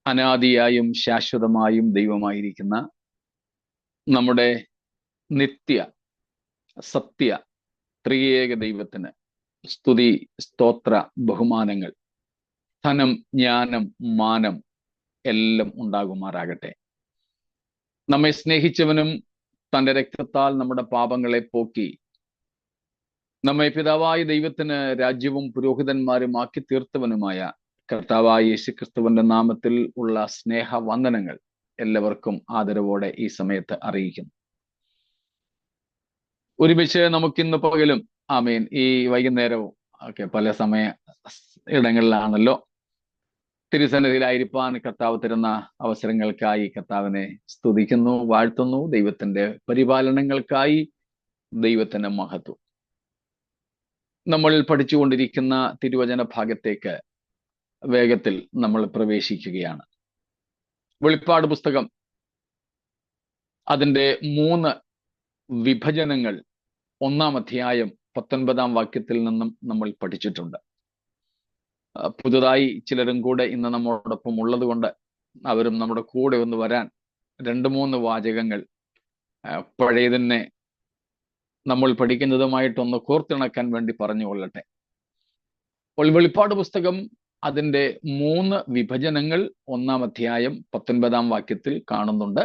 അനാദിയായും ശാശ്വതമായും ദൈവമായിരിക്കുന്ന നമ്മുടെ നിത്യ സത്യ ത്രിയേക ദൈവത്തിന് സ്തുതി, സ്തോത്ര, ബഹുമാനങ്ങൾ, ധനം, ജ്ഞാനം, മാനം എല്ലാം ഉണ്ടാകുമാറാകട്ടെ. നമ്മെ സ്നേഹിച്ചവനും തന്റെ രക്തത്താൽ നമ്മുടെ പാപങ്ങളെ പോക്കി നമ്മെ പിതാവായ ദൈവത്തിന് രാജ്യവും പുരോഹിതന്മാരും ആക്കി തീർത്തവനുമായ കർത്താവായ യേശുക്രിസ്തുവിന്റെ നാമത്തിൽ ഉള്ള സ്നേഹവന്ദനങ്ങൾ എല്ലാവർക്കും ആദരവോടെ ഈ സമയത്ത് അറിയിക്കുന്നു. ഒരുമിച്ച് നമുക്കിന്ന് പകലും ആമേൻ ഈ വൈകുന്നേരവും ഒക്കെ പല സമയ ഇടങ്ങളിലാണല്ലോ തിരുസന്നിധിയിലായിരിക്കാൻ കർത്താവ് തരുന്ന അവസരങ്ങൾക്കായി കർത്താവിനെ സ്തുതിക്കുന്നു, വാഴ്ത്തുന്നു. ദൈവത്തിന്റെ പരിപാലനങ്ങൾക്കായി ദൈവത്തിന്റെ മഹത്വം. നമ്മൾ പഠിച്ചുകൊണ്ടിരിക്കുന്ന തിരുവചന ഭാഗത്തേക്ക് വേഗത്തിൽ നമ്മൾ പ്രവേശിക്കുകയാണ്. വെളിപ്പാട് പുസ്തകം അതിൻ്റെ 3 വിഭജനങ്ങൾ 1-ാം അധ്യായം 19-ാം വാക്യത്തിൽ നിന്നും നമ്മൾ പഠിച്ചിട്ടുണ്ട്. പുതുതായി ചിലരും കൂടെ ഇന്ന് നമ്മോടൊപ്പം ഉള്ളത് കൊണ്ട് അവരും നമ്മുടെ കൂടെ ഒന്ന് വരാൻ 2-3 വാചകങ്ങൾ പഴയതിനെ നമ്മൾ പഠിക്കുന്നതുമായിട്ടൊന്ന് കോർത്തിണക്കാൻ വേണ്ടി പറഞ്ഞുകൊള്ളട്ടെ. അപ്പോൾ വെളിപ്പാട് പുസ്തകം അതിൻ്റെ 3 വിഭജനങ്ങൾ 1-ാം അധ്യായം 19-ാം വാക്യത്തിൽ കാണുന്നുണ്ട്.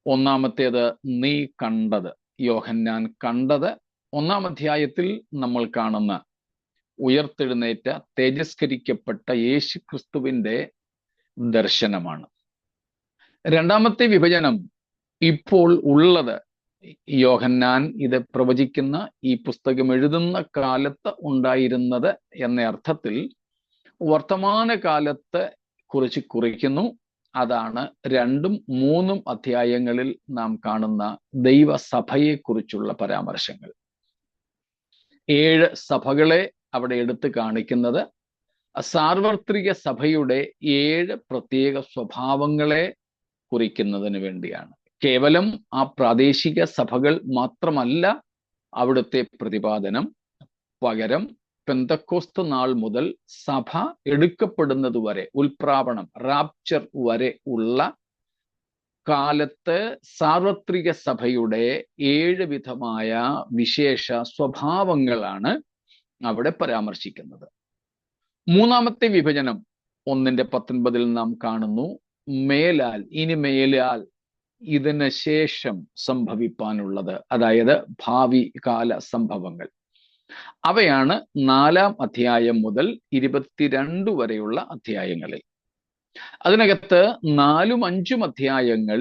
ഒന്നാമത്തേത് നീ കണ്ടത്, യോഹന്നാൻ കണ്ടത് 1-ാം അധ്യായത്തിൽ നമ്മൾ കാണുന്ന ഉയർത്തെഴുന്നേറ്റ തേജസ്കരിക്കപ്പെട്ട യേശു ക്രിസ്തുവിന്റെ ദർശനമാണ്. 2-ാമത്തെ വിഭജനം ഇപ്പോൾ ഉള്ളത് യോഹന്നാൻ ഇത് പ്രവചിക്കുന്ന ഈ പുസ്തകം എഴുതുന്ന കാലത്ത് ഉണ്ടായിരുന്നത് എന്ന അർത്ഥത്തിൽ വർത്തമാന കാലത്തെ കുറിച്ച് കുറിക്കുന്നു. അതാണ് 2-ഉം 3-ഉം അധ്യായങ്ങളിൽ നാം കാണുന്ന ദൈവസഭയെ കുറിച്ചുള്ള പരാമർശങ്ങൾ. 7 സഭകളെ അവിടെ എടുത്തു കാണിക്കുന്നത് സാർവത്രിക സഭയുടെ 7 പ്രത്യേക സ്വഭാവങ്ങളെ കുറിക്കുന്നതിന് വേണ്ടിയാണ്. കേവലം ആ പ്രാദേശിക സഭകൾ മാത്രമല്ല അവിടുത്തെ പ്രതിപാദനം. പകരം പെന്തക്കോസ്ത് നാൾ മുതൽ സഭ എടുക്കപ്പെടുന്നത് വരെ, ഉൽപ്രാവണം റാപ്ചർ വരെ ഉള്ള കാലത്ത് സാർവത്രിക സഭയുടെ 7 വിധമായ വിശേഷ സ്വഭാവങ്ങളാണ് അവിടെ പരാമർശിക്കുന്നത്. 3-ാമത്തെ വിഭജനം 1-19 നാം കാണുന്നു. മേലാൽ, ഇനി മേലാൽ ഇതിന് ശേഷം സംഭവിപ്പാനുള്ളത്, അതായത് ഭാവി കാല സംഭവങ്ങൾ. അവയാണ് 4-ാം അധ്യായം മുതൽ 22 വരെയുള്ള അധ്യായങ്ങളിൽ. അതിനകത്ത് 4-ഉം 5-ഉം അധ്യായങ്ങൾ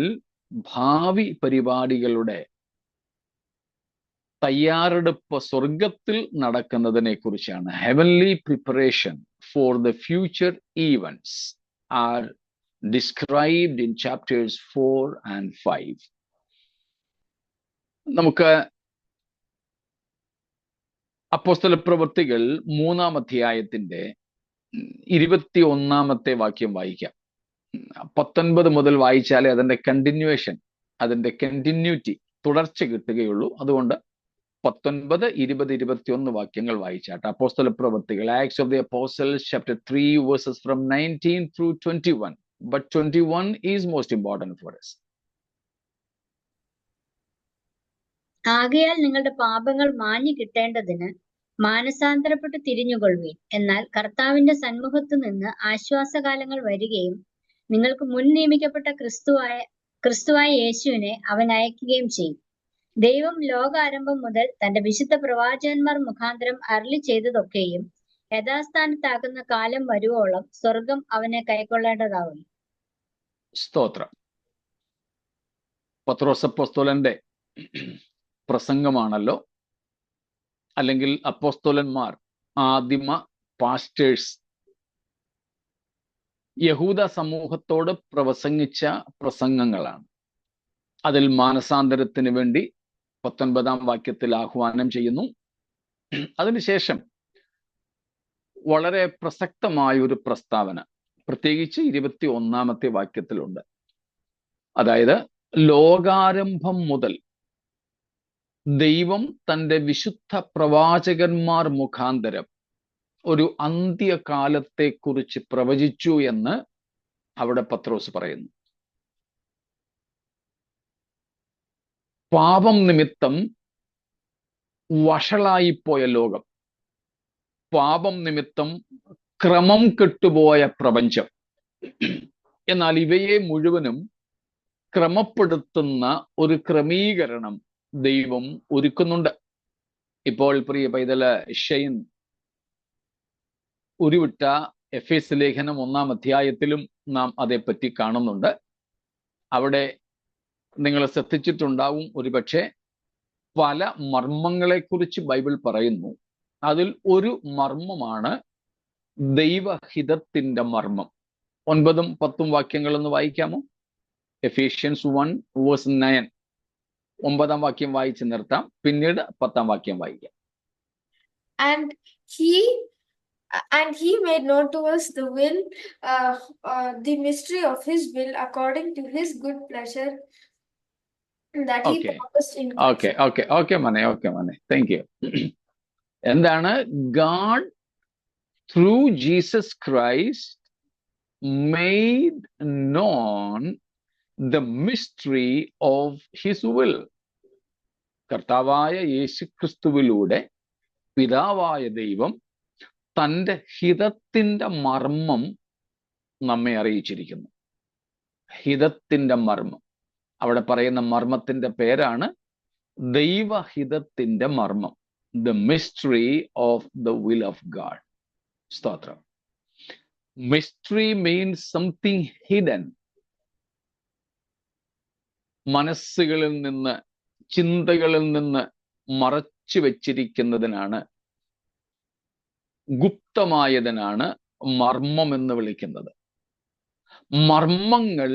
ഭാവി പരിപാടികളുടെ തയ്യാറെടുപ്പ് സ്വർഗത്തിൽ നടക്കുന്നതിനെ കുറിച്ചാണ്. Heavenly preparation for the future events are described in chapters 4 and 5. നമുക്ക് അപ്പോസ്തല പ്രവൃത്തികൾ 3-ാം അധ്യായത്തിന്റെ 21-ാമത്തെ വാക്യം വായിക്കാം. 19 മുതൽ വായിച്ചാലേ അതിന്റെ കണ്ടിന്യൂവേഷൻ, അതിന്റെ കണ്ടിന്യൂറ്റി, തുടർച്ച കിട്ടുകയുള്ളൂ. അതുകൊണ്ട് 19, 20, 21 വാക്യങ്ങൾ വായിച്ചാട്ടെ. അപ്പോസ്തല പ്രവൃത്തികൾ, acts of the apostles chapter 3 versus from 19 through 21. But 21 is most important for us. ആകയാൽ നിങ്ങളുടെ പാപങ്ങൾ മാഞ്ഞു കിട്ടേണ്ടതിന് മാനസാന്തരപ്പെട്ട് തിരിഞ്ഞുകൊള്ളുവിൻ. എന്നാൽ കർത്താവിന്റെ സന്മുഖത്തു നിന്ന് ആശ്വാസകാലങ്ങൾ വരികയും നിങ്ങൾക്ക് മുൻ നിയമിക്കപ്പെട്ട ക്രിസ്തുവായ യേശുവിനെ അവൻ അയക്കുകയും ചെയ്യും. ദൈവം ലോകാരംഭം മുതൽ തന്റെ വിശുദ്ധ പ്രവാചകന്മാർ മുഖാന്തരം അരുളി ചെയ്തതൊക്കെയും യഥാസ്ഥാനത്താക്കുന്ന കാലം വരുവോളം സ്വർഗം അവനെ കൈക്കൊള്ളേണ്ടതാവുന്നു. സ്തോത്രം. പത്രോസ് അപ്പോസ്തലന്റെ പ്രസംഗമാണല്ലോ, അല്ലെങ്കിൽ അപ്പോസ്തലന്മാർ, ആദിമ പാസ്റ്റേഴ്സ് യഹൂദ സമൂഹത്തോട് പ്രസംഗിച്ച പ്രസംഗങ്ങളാണ്. അതിൽ മാനസാന്തരത്തിന് വേണ്ടി 19-ാം വാക്യത്തിൽ ആഹ്വാനം ചെയ്യുന്നു. അതിനുശേഷം വളരെ പ്രസക്തമായ ഒരു പ്രസ്താവന പ്രത്യേകിച്ച് 21-ാമത്തെ വാക്യത്തിലുണ്ട്. അതായത് ലോകാരംഭം മുതൽ ദൈവം തൻ്റെ വിശുദ്ധ പ്രവാചകന്മാർ മുഖാന്തരം ഒരു അന്ത്യകാലത്തെക്കുറിച്ച് പ്രവചിച്ചു എന്ന് അവിടെ പത്രോസ് പറയുന്നു, പാപം നിമിത്തം വഷളായിപ്പോയ ലോകം, പാപം നിമിത്തം ക്രമം കെട്ടുപോയ പ്രപഞ്ചം, എന്നാൽ ഇവയെ മുഴുവനും ക്രമപ്പെടുത്തുന്ന ഒരു ക്രമീകരണം ദൈവം ഒരുക്കുന്നുണ്ട്. ഇപ്പോൾ പ്രിയ പൈതല് ഷെയ്ൻ ഉരുവിട്ട എഫേസ് ലേഖനം 1-ാം അധ്യായത്തിലും നാം അതേപ്പറ്റി കാണുന്നുണ്ട്. അവിടെ നിങ്ങൾ ശ്രദ്ധിച്ചിട്ടുണ്ടാവും ഒരുപക്ഷെ, പല മർമ്മങ്ങളെക്കുറിച്ച് ബൈബിൾ പറയുന്നു. അതിൽ ഒരു മർമ്മമാണ് ദൈവഹിതത്തിന്റെ മർമ്മം. 9-ഉം 10-ഉം വാക്യങ്ങളൊന്ന് വായിക്കാമോ? എഫേഷ്യൻസ് 1:9. 9-ാം വാക്യം വായിച്ച് നിർത്താം, പിന്നീട് 10-ാം വാക്യം വായിക്കാം. And he made known to us the mystery of his will according to his good pleasure that he purposed in Christ. Okay മോനെ, താങ്ക് യു. എന്താണ്? God through Jesus Christ made known the mystery of his will. കർത്താവായ യേശുക്രിസ്തുവിലൂടെ പിതാവായ ദൈവം തൻ്റെ ഹിതത്തിന്റെ മർമ്മം നമ്മെ അറിയിച്ചിരിക്കുന്നു. ഹിതത്തിന്റെ മർമ്മം, അവിടെ പറയുന്ന മർമ്മത്തിന്റെ പേരാണ് ദൈവഹിതത്തിന്റെ മർമ്മം. The mystery of the will of God. സ്തോത്രം. Mystery means something hidden. മനസ്സുകളിൽ നിന്ന്, ചിന്തകളിൽ നിന്ന് മറച്ചു വെച്ചിരിക്കുന്നതിനാണ്, ഗുപ്തമായതിനാണ് മർമ്മം എന്ന് വിളിക്കുന്നത്. മർമ്മങ്ങൾ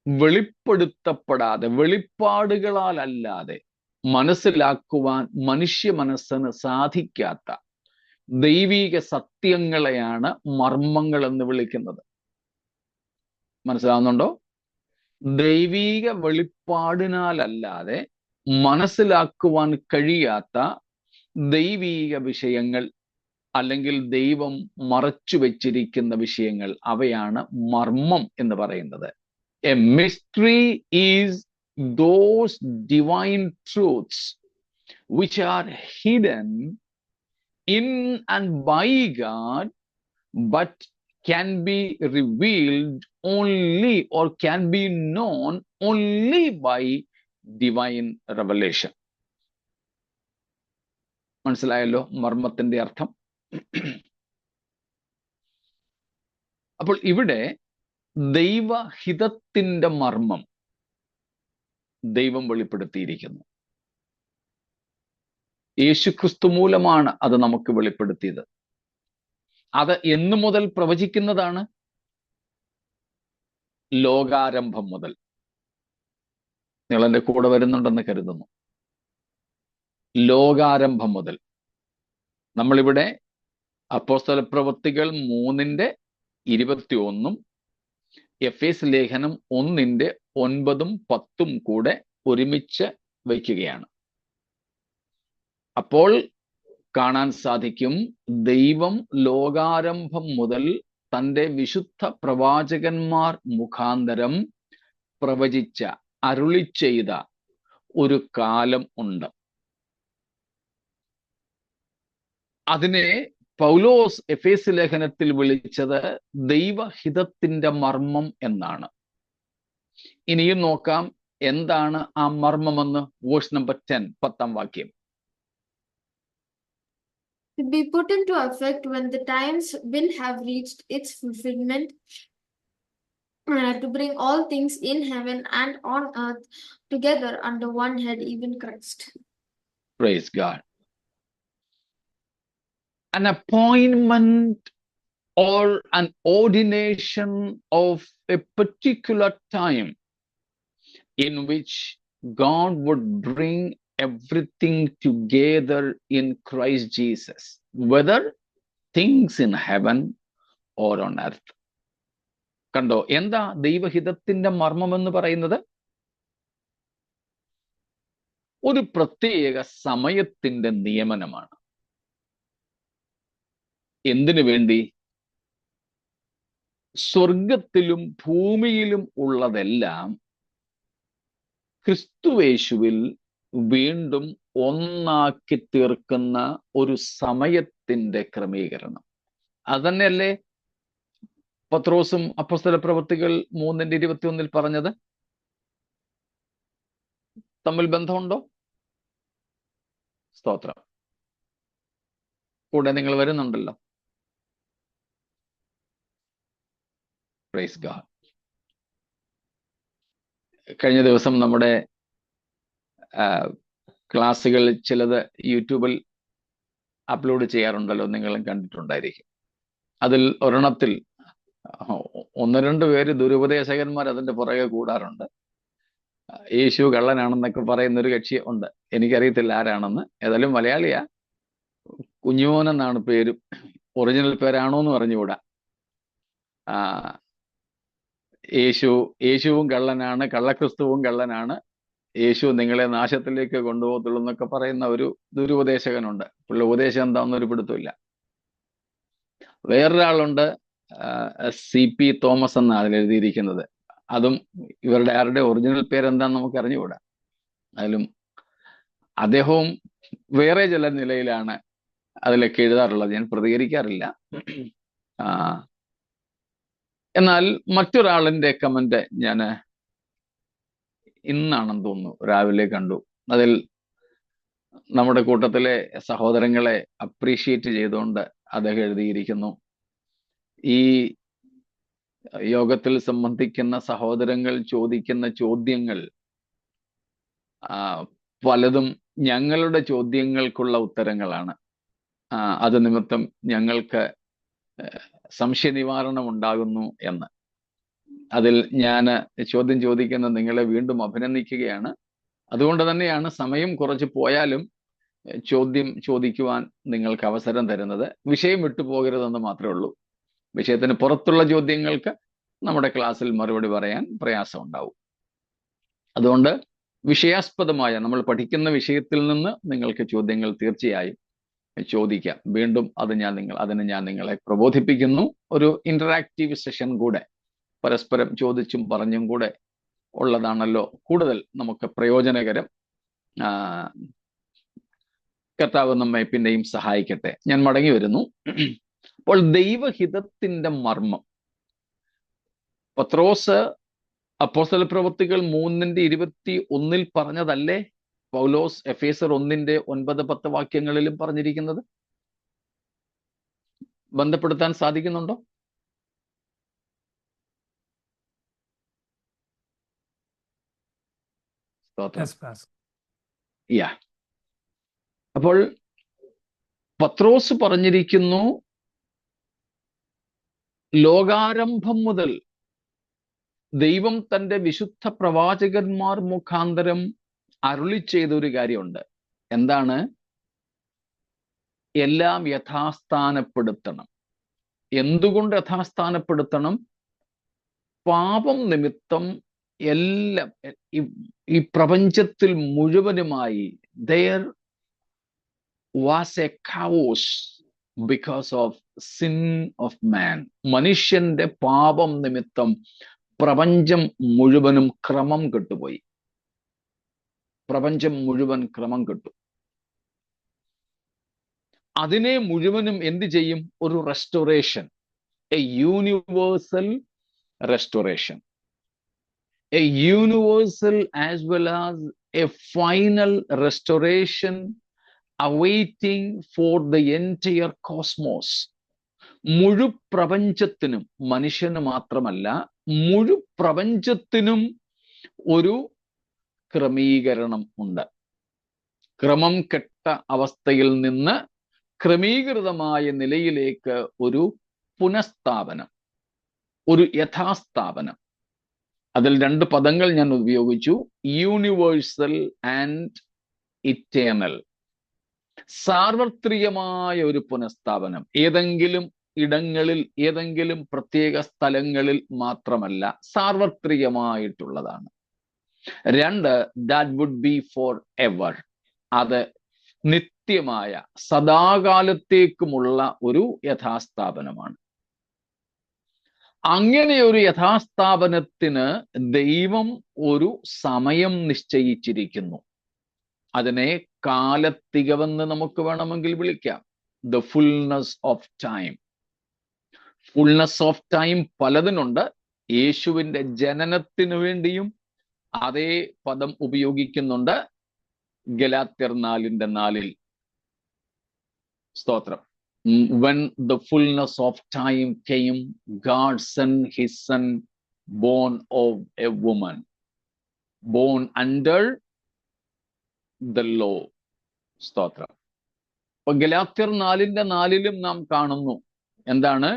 വെളിപ്പെടുത്തപ്പെടാതെ, വെളിപ്പാടുകളാൽ അല്ലാതെ മനസ്സിലാക്കുവാൻ മനുഷ്യ മനസ്സിന് സാധിക്കാത്ത ദൈവിക സത്യങ്ങളെയാണ് മർമ്മങ്ങൾ എന്ന് വിളിക്കുന്നത്. മനസ്സിലാവുന്നുണ്ടോ? ദൈവിക വെളിപ്പാടിനാലല്ലാതെ മനസ്സിലാക്കുവാൻ കഴിയാത്ത ദൈവിക വിഷയങ്ങൾ, അല്ലെങ്കിൽ ദൈവം മറച്ചു വെച്ചിരിക്കുന്ന വിഷയങ്ങൾ, അവയാണ് മർമ്മം എന്ന് പറയുന്നത്. A mystery is those divine truths which are hidden in and by God, but can be revealed only, or can be known only by divine revelation. മനസ്സിലായല്ലോ മർമ്മത്തിന്റെ അർത്ഥം? അപ്പോൾ ഇവിടെ ദൈവഹിതത്തിന്റെ മർമ്മം ദൈവം വെളിപ്പെടുത്തിയിരിക്കുന്നു. യേശുക്രിസ്തു മൂലമാണ് അത് നമുക്ക് വെളിപ്പെടുത്തിയത്. അത് എന്നു മുതൽ പ്രവചിക്കുന്നതാണ്? ലോകാരംഭം മുതൽ. നിങ്ങൾ എൻ്റെ കൂടെ വരുന്നുണ്ടെന്ന് കരുതുന്നു. ലോകാരംഭം മുതൽ. നമ്മളിവിടെ അപ്പോസ്തല പ്രവൃത്തികൾ 3:21 എഫേസ് ലേഖനം 1:9-10 കൂടെ ഒരുമിച്ച് വയ്ക്കുകയാണ്. അപ്പോൾ കാണാൻ സാധിക്കും, ദൈവം ലോകാരംഭം മുതൽ തൻ്റെ വിശുദ്ധ പ്രവാചകന്മാർ മുഖാന്തരം പ്രവചിച്ച, അരുളി ചെയ്ത ഒരു കാലം ഉണ്ട്. അതിനെ പൗലോസ് എഫേസ് ലേഖനത്തിൽ വിളിച്ചത് ദൈവഹിതത്തിന്റെ മർമ്മം എന്നാണ്. ഇനിയും നോക്കാം എന്താണ് ആ മർമ്മമെന്ന്. വേഴ്സ് നമ്പർ 10, 10-ാം വാക്യം. To be put into effect when the times will have reached its fulfillment, to bring all things in heaven and on earth together under one head, even Christ. Praise God. An appointment or an ordination of a particular time in which God would bring everything together in Christ Jesus, whether things in heaven or on earth. കണ്ടോ, എന്താ ദൈവഹിതത്തിന്റെ മർമ്മം എന്ന് പറയുന്നത്? ഒരു പ്രത്യേക സമയത്തിന്റെ നിയമനമാണ്. എന്തിനു വേണ്ടി? സ്വർഗത്തിലും ഭൂമിയിലും ഉള്ളതെല്ലാം ക്രിസ്തുവേശുവിൽ വീണ്ടും ഒന്നാക്കി തീർക്കുന്ന ഒരു സമയത്തിന്റെ ക്രമീകരണം. അതന്നെയല്ലേ പത്രോസും അപ്പോസ്തലപ്രവൃത്തികൾ 3:21 പറഞ്ഞത്? തമ്മിൽ ബന്ധമുണ്ടോ? സ്തോത്രം. കൂടെ നിങ്ങൾ വരുന്നുണ്ടല്ലോ. Praise God. കഴിഞ്ഞ ദിവസം നമ്മുടെ ക്ലാസ്സുകൾ ചിലത് യൂട്യൂബിൽ അപ്ലോഡ് ചെയ്യാറുണ്ടല്ലോ, നിങ്ങളും കണ്ടിട്ടുണ്ടായിരിക്കും. അതിൽ ഒരെണ്ണത്തിൽ 1-2 പേര് ദുരുപദേശകന്മാർ അതിന്റെ പുറകെ കൂടാറുണ്ട്. യേശു കള്ളനാണെന്നൊക്കെ പറയുന്ന ഒരു കക്ഷി ഉണ്ട്. എനിക്കറിയത്തില്ല ആരാണെന്ന്. ഏതായാലും മലയാളിയാ, കുഞ്ഞുമോൻ എന്നാണ് പേരും. ഒറിജിനൽ പേരാണോ എന്ന് പറഞ്ഞുകൂടാ. യേശുവും കള്ളനാണ്, കള്ളക്രിസ്തുവും കള്ളനാണ്, യേശു നിങ്ങളെ നാശത്തിലേക്ക് കൊണ്ടുപോകത്തുള്ളൂ എന്നൊക്കെ പറയുന്ന ഒരു ദുരുപദേശകനുണ്ട്. പുള്ളി ഉപദേശം എന്താണെന്നൊരു പിടുത്തമില്ല. വേറൊരാളുണ്ട്, CP തോമസ് എന്നാണ് അതിൽ എഴുതിയിരിക്കുന്നത്. അതും ഇവരുടെ ആരുടെ ഒറിജിനൽ പേരെന്താന്ന് നമുക്ക് അറിഞ്ഞുകൂടാ. അതിലും അദ്ദേഹവും വേറെ ചില നിലയിലാണ് അതിലൊക്കെ എഴുതാറുള്ളത്. ഞാൻ പ്രതികരിക്കാറില്ല. എന്നാൽ മറ്റൊരാളിന്റെ കമന്റ് ഞാൻ ഇന്നാണെന്ന് തോന്നുന്നു രാവിലെ കണ്ടു. അതിൽ നമ്മുടെ കൂട്ടത്തിലെ സഹോദരങ്ങളെ അപ്രീഷിയേറ്റ് ചെയ്തുകൊണ്ട് അദ്ദേഹം എഴുതിയിരിക്കുന്നു, ഈ യോഗത്തിൽ സംബന്ധിക്കുന്ന സഹോദരങ്ങൾ ചോദിക്കുന്ന ചോദ്യങ്ങൾ പലതും ഞങ്ങളുടെ ചോദ്യങ്ങൾക്കുള്ള ഉത്തരങ്ങളാണ്. അത് നിമിത്തം ഞങ്ങൾക്ക് സംശയ നിവാരണം ഉണ്ടാകുന്നു എന്ന്. അതിൽ ഞാൻ ചോദ്യം ചോദിക്കുന്ന നിങ്ങളെ വീണ്ടും അഭിനന്ദിക്കുകയാണ്. അതുകൊണ്ട് തന്നെയാണ് സമയം കുറച്ച് പോയാലും ചോദ്യം ചോദിക്കുവാൻ നിങ്ങൾക്ക് അവസരം തരുന്നത്. വിഷയം വിട്ടുപോകരുതെന്ന് മാത്രമേ ഉള്ളൂ. വിഷയത്തിന് പുറത്തുള്ള ചോദ്യങ്ങൾക്ക് നമ്മുടെ ക്ലാസ്സിൽ മറുപടി പറയാൻ പ്രയാസം ഉണ്ടാവും. അതുകൊണ്ട് വിഷയാസ്പദമായ നമ്മൾ പഠിക്കുന്ന വിഷയത്തിൽ നിന്ന് നിങ്ങൾക്ക് ചോദ്യങ്ങൾ തീർച്ചയായും ചോദിക്കാം. വീണ്ടും അതിന് ഞാൻ നിങ്ങളെ പ്രബോധിപ്പിക്കുന്നു. ഒരു ഇന്ററാക്റ്റീവ് സെഷൻ കൂടെ പരസ്പരം ചോദിച്ചും പറഞ്ഞും കൂടെ ഉള്ളതാണല്ലോ കൂടുതൽ നമുക്ക് പ്രയോജനകരം. കർത്താവ് നമ്മെ പിന്നെയും സഹായിക്കട്ടെ. ഞാൻ മടങ്ങി വരുന്നു. അപ്പോൾ ദൈവഹിതത്തിന്റെ മർമ്മം പത്രോസ് അപ്പോസ്തലപ്രവൃത്തികൾ 3:21 പറഞ്ഞതല്ലേ പൗലോസ് എഫേസർ 1:9-10 വാക്യങ്ങളിലും പറഞ്ഞിരിക്കുന്നത്? ബന്ധപ്പെടുത്താൻ സാധിക്കുന്നുണ്ടോ? അപ്പോൾ പത്രോസ് പറഞ്ഞിരിക്കുന്നു, ലോകാരംഭം മുതൽ ദൈവം തന്റെ വിശുദ്ധ പ്രവാചകന്മാർ മുഖാന്തരം അരുളി ചെയ്ത ഒരു കാര്യമുണ്ട്. എന്താണ്? എല്ലാം യഥാസ്ഥാനപ്പെടുത്തണം. എന്തുകൊണ്ട് യഥാസ്ഥാനപ്പെടുത്തണം? പാപം നിമിത്തം എല്ലാം ഈ പ്രപഞ്ചത്തിൽ മുഴുവനുമായി there was a chaos because of sin of man. മനുഷ്യന്റെ പാപം നിമിത്തം പ്രപഞ്ചം മുഴുവനും ക്രമം കെട്ടുപോയി. പ്രപഞ്ചം മുഴുവൻ ക്രമം കെട്ടു. അതിനെ മുഴുവനും എന്ത് ചെയ്യും? ഒരു restoration, A universal restoration, a universal as well as a final restoration awaiting for the entire cosmos. മുഴു പ്രപഞ്ചത്തിനും, മനുഷ്യന് മാത്രമല്ല മുഴു പ്രപഞ്ചത്തിനും ഒരു ക്രമീകരണം ഉണ്ട്. ക്രമം കെട്ട അവസ്ഥയിൽ നിന്ന് ക്രമീകൃതമായ നിലയിലേക്ക് ഒരു പുനഃസ്ഥാപനം, ഒരു യഥാസ്ഥാപനം. അതിൽ 2 പദങ്ങൾ ഞാൻ ഉപയോഗിച്ചു, യൂണിവേഴ്സൽ ആൻഡ് ഇറ്റേണൽ. സാർവത്രികമായ ഒരു പുനഃസ്ഥാപനം, ഏതെങ്കിലും ഇടങ്ങളിൽ, ഏതെങ്കിലും പ്രത്യേക സ്ഥലങ്ങളിൽ മാത്രമല്ല, സാർവത്രികമായിട്ടുള്ളതാണ്. 2, that would be forever. അത് നിത്യമായ സദാകാലത്തേക്കുമുള്ള ഒരു യഥാസ്ഥാപനമാണ്. അങ്ങനെ ഒരു യഥാസ്ഥാപനത്തിന് ദൈവം ഒരു സമയം നിശ്ചയിച്ചിരിക്കുന്നു. അതിനെ കാലത്തികവെന്ന് നമുക്ക് വേണമെങ്കിൽ വിളിക്കാം. The fullness of time. Fullness of time പലതിനുണ്ട്. യേശുവിന്റെ ജനനത്തിനു വേണ്ടിയും അതേ പദം ഉപയോഗിക്കുന്നുണ്ട്. ഗലാത്യർ 4:4. സ്തോത്രം. When the fullness of time came, God sent his son, born of a woman, born under the law. സ്തോത്രം. അപ്പൊ ഗലാത്യർ 4:4 നാം കാണുന്നു എന്താണ്?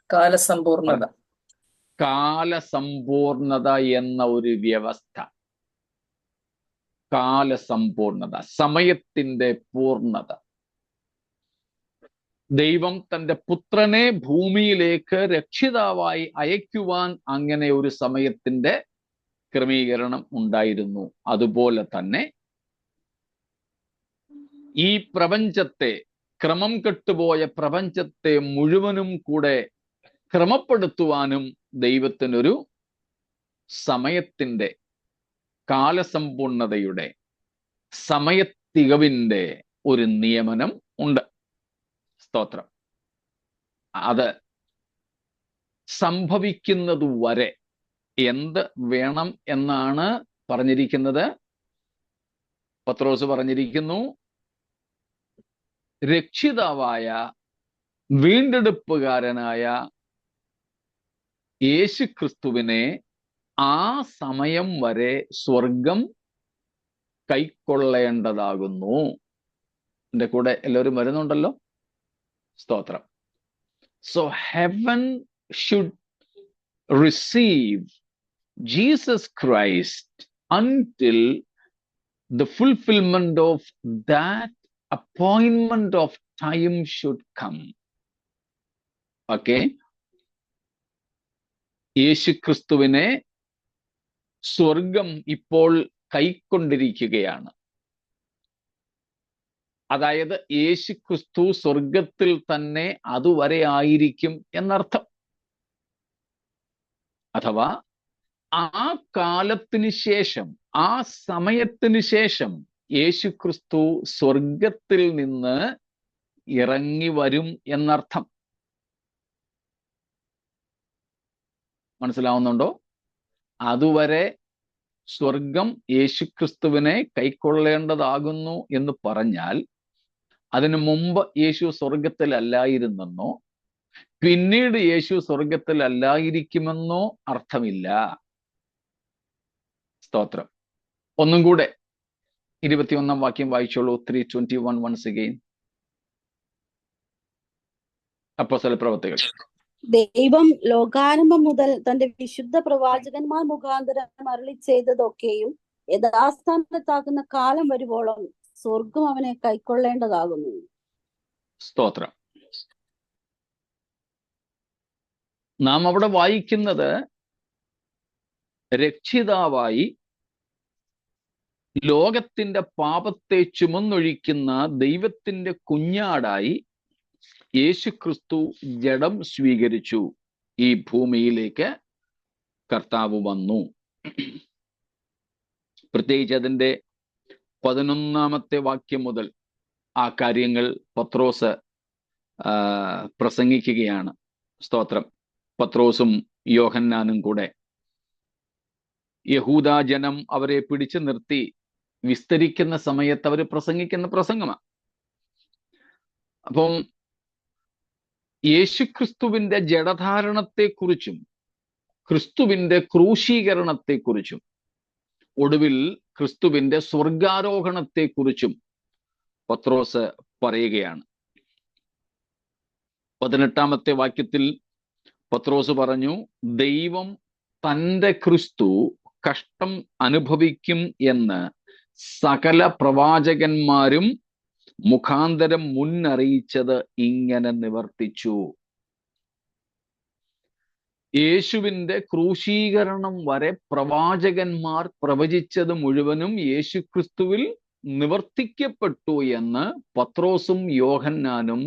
കാലസമ്പൂർണത. കാലസമ്പൂർണത എന്ന ഒരു വ്യവസ്ഥ. കാലസമ്പൂർണത, സമയത്തിന്റെ പൂർണ്ണത. ദൈവം തന്റെ പുത്രനെ ഭൂമിയിലേക്ക് രക്ഷിതാവായി അയക്കുവാൻ അങ്ങനെ ഒരു സമയത്തിന്റെ ക്രമീകരണം ഉണ്ടായിരുന്നു. അതുപോലെ തന്നെ ഈ പ്രപഞ്ചത്തെ, ക്രമം കെട്ടുപോയ പ്രപഞ്ചത്തെ മുഴുവനും കൂടെ ക്രമപ്പെടുത്തുവാനും ദൈവത്തിനൊരു സമയത്തിന്റെ, കാലസമ്പൂർണതയുടെ, സമയത്തികവിന്റെ ഒരു നിയമനം ഉണ്ട്. സ്തോത്രം. അത് സംഭവിക്കുന്നത് വരെ എന്ത് വേണം എന്നാണ് പറഞ്ഞിരിക്കുന്നത്? പത്രോസ് പറഞ്ഞിരിക്കുന്നു, രക്ഷിതാവായ വീണ്ടെടുപ്പുകാരനായ യേശുക്രിസ്തുവിനെ ആ സമയം വരെ സ്വർഗം കൈക്കൊള്ളേണ്ടതാകുന്നു. എൻ്റെ കൂടെ എല്ലാവരും വരുന്നുണ്ടല്ലോ? സ്തോത്രം. So heaven should receive Jesus Christ until the fulfillment of that appointment of time should come. Okay? യേശുക്രിസ്തുവിനെ സ്വർഗം ഇപ്പോൾ കൈക്കൊണ്ടിരിക്കുകയാണ്. അതായത് യേശുക്രിസ്തു സ്വർഗത്തിൽ തന്നെ അതുവരെ ആയിരിക്കും എന്നർത്ഥം. അഥവാ ആ കാലത്തിന് ശേഷം, ആ സമയത്തിന് ശേഷം യേശുക്രിസ്തു സ്വർഗത്തിൽ നിന്ന് ഇറങ്ങി വരും എന്നർത്ഥം. മനസ്സിലാവുന്നുണ്ടോ? അതുവരെ സ്വർഗം യേശുക്രിസ്തുവിനെ കൈക്കൊള്ളേണ്ടതാകുന്നു എന്ന് പറഞ്ഞാൽ അതിനു മുമ്പ് യേശു സ്വർഗത്തിലല്ലായിരുന്നെന്നോ പിന്നീട് യേശു സ്വർഗത്തിലല്ലായിരിക്കുമെന്നോ അർത്ഥമില്ല. സ്തോത്രം. ഒന്നും കൂടെ 21 വാക്യം വായിച്ചോളൂ. 3:21 once again. അപ്പോസ്തല പ്രവൃത്തികൾ. ദൈവം ലോകാരംഭം മുതൽ തന്റെ വിശുദ്ധ പ്രവാചകന്മാർ മുഖാന്തരം അരുളി ചെയ്തതൊക്കെയും യഥാസ്ഥാനത്താകുന്ന കാലം വരുവോളം സ്വർഗം അവനെ കൈക്കൊള്ളേണ്ടതാകുന്നു. സ്തോത്രം. നാം അവിടെ വായിക്കുന്നത് രക്ഷിതാവായി ലോകത്തിന്റെ പാപത്തെ ചുമന്നൊഴിക്കുന്ന ദൈവത്തിന്റെ കുഞ്ഞാടായി യേശുക്രിസ്തു ജഡം സ്വീകരിച്ചു. ഈ ഭൂമിയിലേക്ക് കർത്താവ് വന്നു. പ്രത്യേകിച്ച് അതിൻ്റെ 11 വാക്യം മുതൽ ആ കാര്യങ്ങൾ പത്രോസ് പ്രസംഗിക്കുകയാണ്. സ്തോത്രം. പത്രോസും യോഹന്നാനും കൂടെ യഹൂദ ജനം അവരെ പിടിച്ചു നിർത്തി വിസ്തരിക്കുന്ന സമയത്ത് അവർ പ്രസംഗിക്കുന്ന പ്രസംഗമാണ്. അപ്പം യേശുക്രിസ്തുവിന്റെ ജഡധാരണത്തെക്കുറിച്ചും ക്രിസ്തുവിന്റെ ക്രൂശീകരണത്തെക്കുറിച്ചും ഒടുവിൽ ക്രിസ്തുവിന്റെ സ്വർഗാരോഹണത്തെക്കുറിച്ചും പത്രോസ് പറയുകയാണ്. 18 വാക്യത്തിൽ പത്രോസ് പറഞ്ഞു, ദൈവം തൻ്റെ ക്രിസ്തു കഷ്ടം അനുഭവിക്കും എന്ന് സകല പ്രവാചകന്മാരും മുഖാന്തരം മുന്നറിയിച്ചത് ഇങ്ങനെ നിവർത്തിച്ചു. യേശുവിന്റെ ക്രൂശീകരണം വരെ പ്രവാചകന്മാർ പ്രവചിച്ചത് മുഴുവനും യേശുക്രിസ്തുവിൽ നിവർത്തിക്കപ്പെട്ടു എന്ന് പത്രോസും യോഹന്നാനും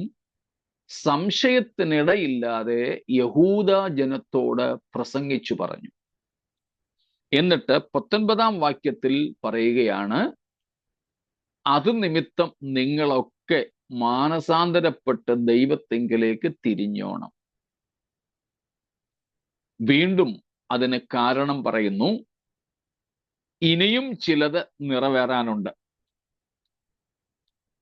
സംശയത്തിനിടയില്ലാതെ യഹൂദ ജനത്തോട് പ്രസംഗിച്ചു പറഞ്ഞു. എന്നിട്ട് 19-ാം വാക്യത്തിൽ പറയുകയാണ്, അത് നിമിത്തം നിങ്ങളൊക്കെ മാനസാന്തരപ്പെട്ട് ദൈവത്തിങ്കലേക്ക് തിരിഞ്ഞോണം. വീണ്ടും അതിന് കാരണം പറയുന്നു, ഇനിയും ചിലത് നിറവേറാനുണ്ട്.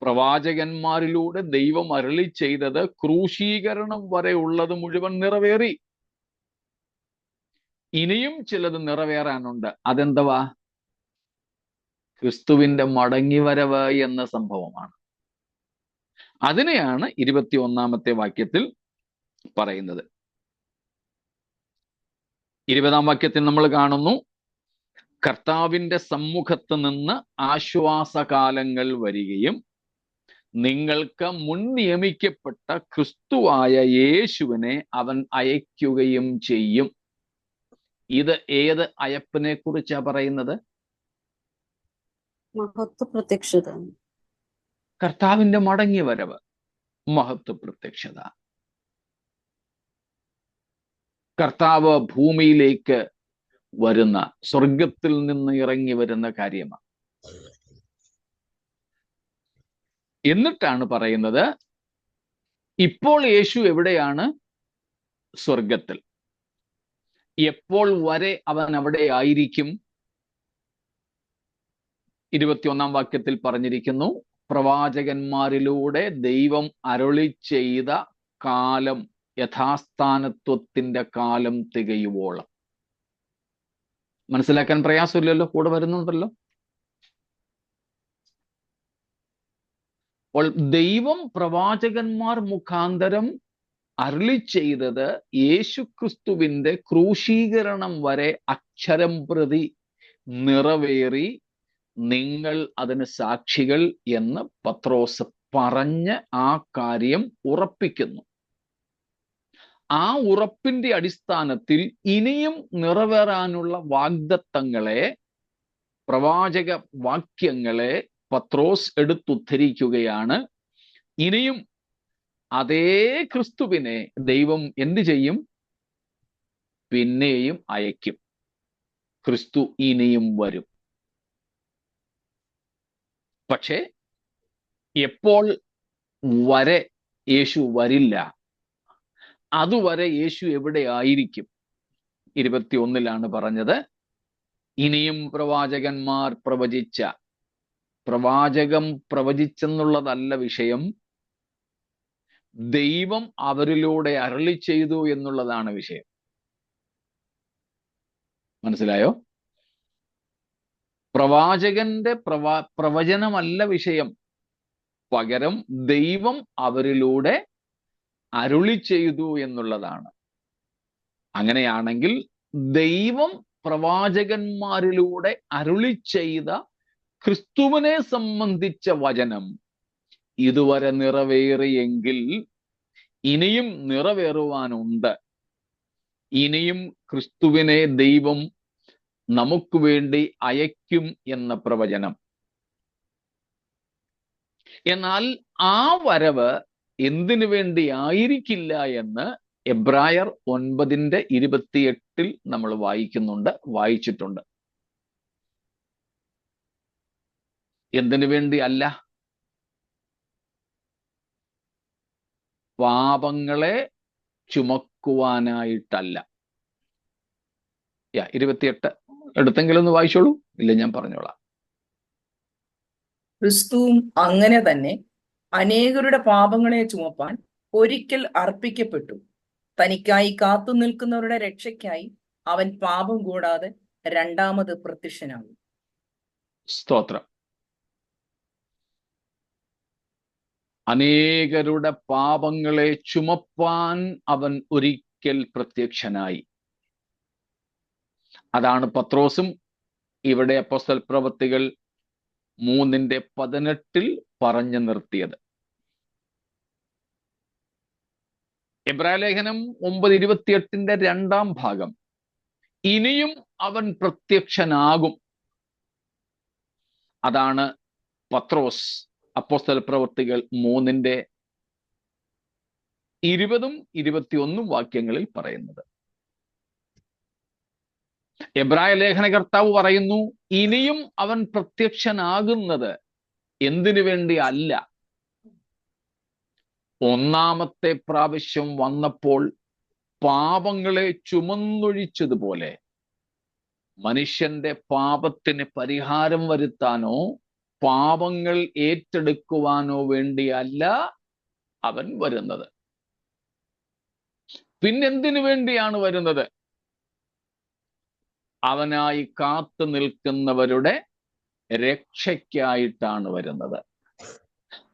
പ്രവാചകന്മാരിലൂടെ ദൈവം അരുളി ചെയ്തത് ക്രൂശീകരണം വരെ ഉള്ളത് മുഴുവൻ നിറവേറി. ഇനിയും ചിലത് നിറവേറാനുണ്ട്. അതെന്തവാ? ക്രിസ്തുവിന്റെ മടങ്ങിവരവ് എന്ന സംഭവമാണ്. അതിനെയാണ് 21-ാമത്തെ വാക്യത്തിൽ പറയുന്നത്. 20-ാം വാക്യത്തിൽ നമ്മൾ കാണുന്നു, കർത്താവിന്റെ സമ്മുഖത്ത് നിന്ന് ആശ്വാസകാലങ്ങൾ വരികയും നിങ്ങൾക്ക് മുൻ നിയമിക്കപ്പെട്ട ക്രിസ്തുവായ യേശുവിനെ അവൻ അയക്കുകയും ചെയ്യും. ഇത് ഏത് അയപ്പിനെ കുറിച്ചാ പറയുന്നത്? മഹത്വ പ്രത്യക്ഷത. കർത്താവിന്റെ മടങ്ങി വരവ്, മഹത്വ പ്രത്യക്ഷത. കർത്താവ് ഭൂമിയിലേക്ക് വരുന്ന, സ്വർഗത്തിൽ നിന്ന് ഇറങ്ങി വരുന്ന കാര്യമാണ്. എന്നിട്ടാണ് പറയുന്നത്, ഇപ്പോൾ യേശു എവിടെയാണ്? സ്വർഗത്തിൽ. എപ്പോൾ വരെ അവൻ അവിടെ ആയിരിക്കും? 21-ാം വാക്യത്തിൽ പറഞ്ഞിരിക്കുന്നു, പ്രവാചകന്മാരിലൂടെ ദൈവം അരുളി ചെയ്ത കാലം, യഥാസ്ഥാനത്വത്തിന്റെ കാലം തികയുവോളം. മനസ്സിലാക്കാൻ പ്രയാസമില്ലല്ലോ? കൂടെ വരുന്നുണ്ടല്ലോ. അപ്പോൾ ദൈവം പ്രവാചകന്മാർ മുഖാന്തരം അരുളി ചെയ്തത് യേശുക്രിസ്തുവിന്റെ ക്രൂശീകരണം വരെ അക്ഷരം പ്രതി നിറവേറി, നിങ്ങൾ അതിന് സാക്ഷികൾ എന്ന് പത്രോസ് പറഞ്ഞ് ആ കാര്യം ഉറപ്പിക്കുന്നു. ആ ഉറപ്പിന്റെ അടിസ്ഥാനത്തിൽ ഇനിയും നിറവേറാനുള്ള വാഗ്ദത്തങ്ങളെ, പ്രവാചക വാക്യങ്ങളെ പത്രോസ് എടുത്തുദ്ധരിക്കുകയാണ്. ഇനിയും അതേ ക്രിസ്തുവിനെ ദൈവം എന്ത് ചെയ്യും? പിന്നെയും അയക്കും. ക്രിസ്തു ഇനിയും വരും. പക്ഷേ എപ്പോൾ വരെ യേശു വരില്ല. അതുവരെ യേശു എവിടെ ആയിരിക്കും? 21-ലാണ് പറഞ്ഞത്, ഇനിയും പ്രവാചകന്മാർ പ്രവചിച്ച, പ്രവാചകം പ്രവചിച്ചെന്നുള്ളതല്ല വിഷയം, ദൈവം അവരിലൂടെ അരുളി ചെയ്തു എന്നുള്ളതാണ് വിഷയം. മനസ്സിലായോ? പ്രവാചകന്റെ പ്രവചനമല്ല വിഷയം, പകരം ദൈവം അവരിലൂടെ അരുളി ചെയ്തു എന്നുള്ളതാണ്. അങ്ങനെയാണെങ്കിൽ ദൈവം പ്രവാചകന്മാരിലൂടെ അരുളി ചെയ്ത ക്രിസ്തുവിനെ സംബന്ധിച്ച വചനം ഇതുവരെ നിറവേറിയെങ്കിൽ ഇനിയും നിറവേറുവാനുണ്ട്. ഇനിയും ക്രിസ്തുവിനെ ദൈവം നമുക്ക് വേണ്ടി അയക്കും എന്ന പ്രവചനം. എന്നാൽ ആ വരവ് എന്തിനു വേണ്ടി ആയിരിക്കില്ല എന്ന് എബ്രായർ 9:28 നമ്മൾ വായിച്ചിട്ടുണ്ട്. എന്തിനു വേണ്ടി അല്ല? പാപങ്ങളെ ചുമക്കുവാനായിട്ടല്ല. 28 എടുത്തെങ്കിലും ഒന്ന് വായിച്ചോളൂ. ഇല്ല, ഞാൻ പറഞ്ഞോളാം. ക്രിസ്തുവും അങ്ങനെ തന്നെ അനേകരുടെ പാപങ്ങളെ ചുമപ്പാൻ ഒരിക്കൽ അർപ്പിക്കപ്പെട്ടു. തനിക്കായി കാത്തു നിൽക്കുന്നവരുടെ രക്ഷയ്ക്കായി അവൻ പാപം കൂടാതെ രണ്ടാമത് പ്രത്യക്ഷനാകും. സ്തോത്രം. അനേകരുടെ പാപങ്ങളെ ചുമപ്പാൻ അവൻ ഒരിക്കൽ പ്രത്യക്ഷനായി. അതാണ് പത്രോസും ഇവിടെ അപ്പോസ്തല പ്രവൃത്തികൾ 3:18 പറഞ്ഞു നിർത്തിയത്. എബ്രായലേഖനം 9:28 രണ്ടാം ഭാഗം, ഇനിയും അവൻ പ്രത്യക്ഷനാകും. അതാണ് പത്രോസ് അപ്പോസ്തല പ്രവൃത്തികൾ 3 20ഉം 21ഉം വാക്യങ്ങളിൽ പറയുന്നത്. എബ്രായ ലേഖന കർത്താവ് പറയുന്നു, ഇനിയും അവൻ പ്രത്യക്ഷനാകുന്നത് എന്തിനു വേണ്ടി അല്ല, ഒന്നാമത്തെ പ്രാവശ്യം വന്നപ്പോൾ പാപങ്ങളെ ചുമന്നൊഴിച്ചതുപോലെ മനുഷ്യന്റെ പാപത്തിന് പരിഹാരം വരുത്താനോ പാപങ്ങൾ ഏറ്റെടുക്കുവാനോ വേണ്ടിയല്ല അവൻ വരുന്നത്. പിന്നെന്തിനു വേണ്ടിയാണ് വരുന്നത്? അവനായി കാത്തു നിൽക്കുന്നവരുടെ രക്ഷയ്ക്കായിട്ടാണ് വരുന്നത്.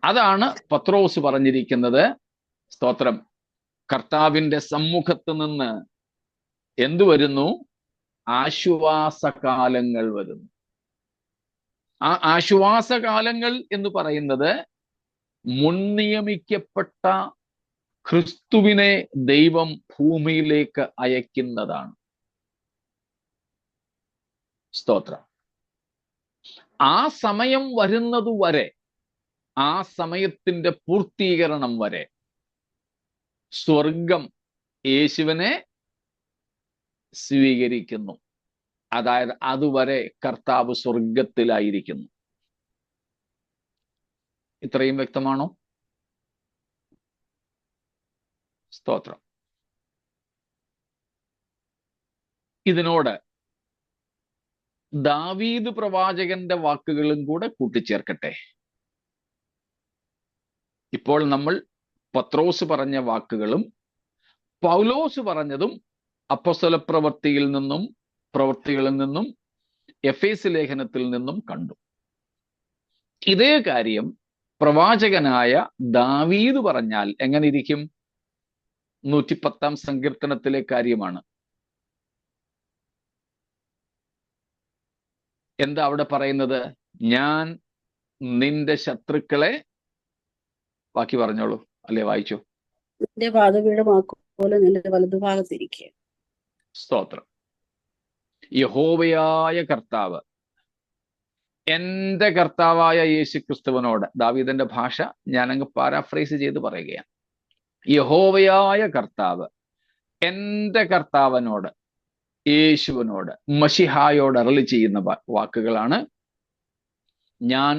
അതാണ് പത്രോസ് പറഞ്ഞിരിക്കുന്നത്. സ്തോത്രം. കർത്താവിന്റെ സമ്മുഖത്ത് നിന്ന് എന്തു വരുന്നു? ആശ്വാസകാലങ്ങൾ വരുന്നു. ആ ആശ്വാസകാലങ്ങൾ എന്ന് പറയുന്നത് മുൻനിയമിക്കപ്പെട്ട ക്രിസ്തുവിനെ ദൈവം ഭൂമിയിലേക്ക് അയക്കുന്നതാണ്. സ്തോത്രം. ആ സമയം വരുന്നതുവരെ, ആ സമയത്തിന്റെ പൂർത്തീകരണം വരെ സ്വർഗം യേശുവിനെ സ്വീകരിക്കുന്നു. അതായത് അതുവരെ കർത്താവ് സ്വർഗത്തിലായിരിക്കുന്നു. ഇത്രയും വ്യക്തമാണോ? സ്തോത്രം. ഇതിനോട് ദാവീദ് പ്രവാചകന്റെ വാക്കുകളും കൂടെ കൂട്ടിച്ചേർക്കട്ടെ. ഇപ്പോൾ നമ്മൾ പത്രോസ് പറഞ്ഞ വാക്കുകളും പൗലോസ് പറഞ്ഞതും അപ്പോസ്തല പ്രവൃത്തികളിൽ നിന്നും എഫേസ് ലേഖനത്തിൽ നിന്നും കണ്ടു. ഇതേ കാര്യം പ്രവാചകനായ ദാവീദ് പറഞ്ഞാൽ എങ്ങനെ ഇരിക്കും? 110 സങ്കീർത്തനത്തിലെ കാര്യമാണ്. എന്താ അവിടെ പറയുന്നത്? ഞാൻ നിന്റെ ശത്രുക്കളെ, ബാക്കി പറഞ്ഞോളൂ, അല്ലേ വായിച്ചോ. നിന്റെ പാദപീഠമാക്കുപോലെ നിന്റെ വലതുഭാഗത്തിരിക്കുക. സ്തോത്രം. യഹോവയായ കർത്താവ്, എന്റെ കർത്താവായ യേശു ക്രിസ്തുവിനോട്, ദാവീദിന്റെ ഭാഷ ഞാനങ്ങ് പാരാഫ്രൈസ് ചെയ്ത് പറയുകയാണ്. യഹോവയായ കർത്താവ് എന്റെ കർത്താവിനോട്, യേശുവിനോട്, മശിഹായോട് അരുളി ചെയ്യുന്ന വാക്കുകളാണ്, ഞാൻ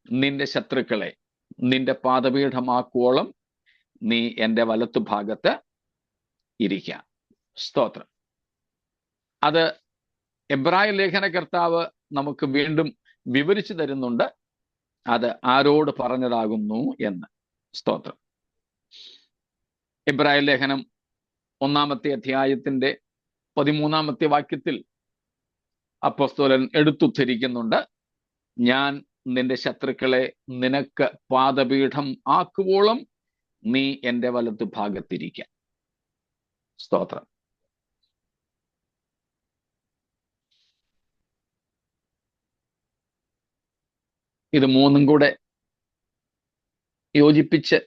നിന്റെ ശത്രുക്കളെ നിന്റെ പാദപീഠമാക്കുവോളം നീ എൻ്റെ വലത്തു ഭാഗത്ത് ഇരിക്കാം. സ്തോത്രം. അത് എബ്രായ ലേഖന കർത്താവ് നമുക്ക് വീണ്ടും വിവരിച്ചു തരുന്നുണ്ട്, അത് ആരോട് പറഞ്ഞതാകുന്നു എന്ന്. സ്തോത്രം. എബ്രായ ലേഖനം 1-ാമത്തെ അധ്യായത്തിന്റെ 13-ാമത്തെ വാക്യത്തിൽ അപ്പോസ്തലൻ എടുത്തുദ്ധരിക്കുന്നുണ്ട്, ഞാൻ നിന്റെ ശത്രുക്കളെ നിനക്ക് പാദപീഠം ആക്കുവോളം നീ എൻ്റെ വലത്തു ഭാഗത്തിരിക്കാം. സ്തോത്രം. ഇത് മൂന്നും കൂടെ യോജിപ്പിച്ച്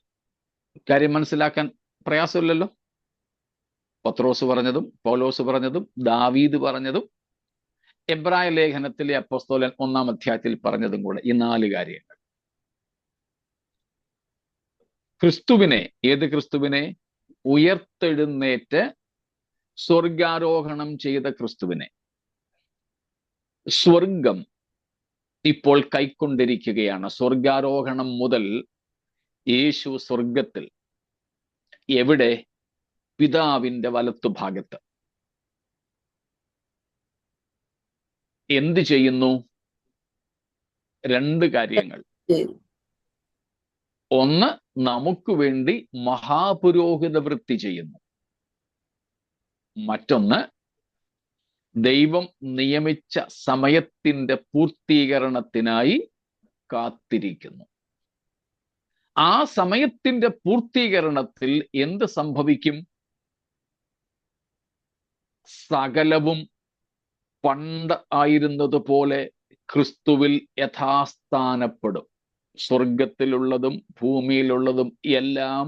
കാര്യം മനസ്സിലാക്കാൻ പ്രയാസമില്ലല്ലോ. പത്രോസ് പറഞ്ഞതും പൗലോസ് പറഞ്ഞതും ദാവീദ് പറഞ്ഞതും എബ്രായ ലേഖനത്തിലെ അപ്പോസ്തലൻ 1-ാം അധ്യായത്തിൽ പറഞ്ഞതും കൂടെ, ഈ 4 കാര്യങ്ങൾ. ക്രിസ്തുവിനെ, ഏത് ക്രിസ്തുവിനെ? ഉയർത്തെഴുന്നേറ്റ് സ്വർഗാരോഹണം ചെയ്ത ക്രിസ്തുവിനെ സ്വർഗം ഇപ്പോൾ കൈക്കൊണ്ടിരിക്കുകയാണ്. സ്വർഗാരോഹണം മുതൽ യേശു സ്വർഗത്തിൽ. എവിടെ? പിതാവിന്റെ വലത്തു ഭാഗത്ത്. എന്ത് ചെയ്യുന്നു? 2 കാര്യങ്ങൾ. ഒന്ന്, നമുക്ക് വേണ്ടി മഹാപുരോഹിത വൃത്തി ചെയ്യുന്നു. മറ്റൊന്ന്, ദൈവം നിയമിച്ച സമയത്തിന്റെ പൂർത്തീകരണത്തിനായി കാത്തിരിക്കുന്നു. ആ സമയത്തിന്റെ പൂർത്തീകരണത്തിൽ എന്ത് സംഭവിക്കും? സകലവും പണ്ട് ആയിരുന്നതുപോലെ ക്രിസ്തുവിൽ യഥാസ്ഥാനപ്പെടും. സ്വർഗത്തിലുള്ളതും ഭൂമിയിലുള്ളതും എല്ലാം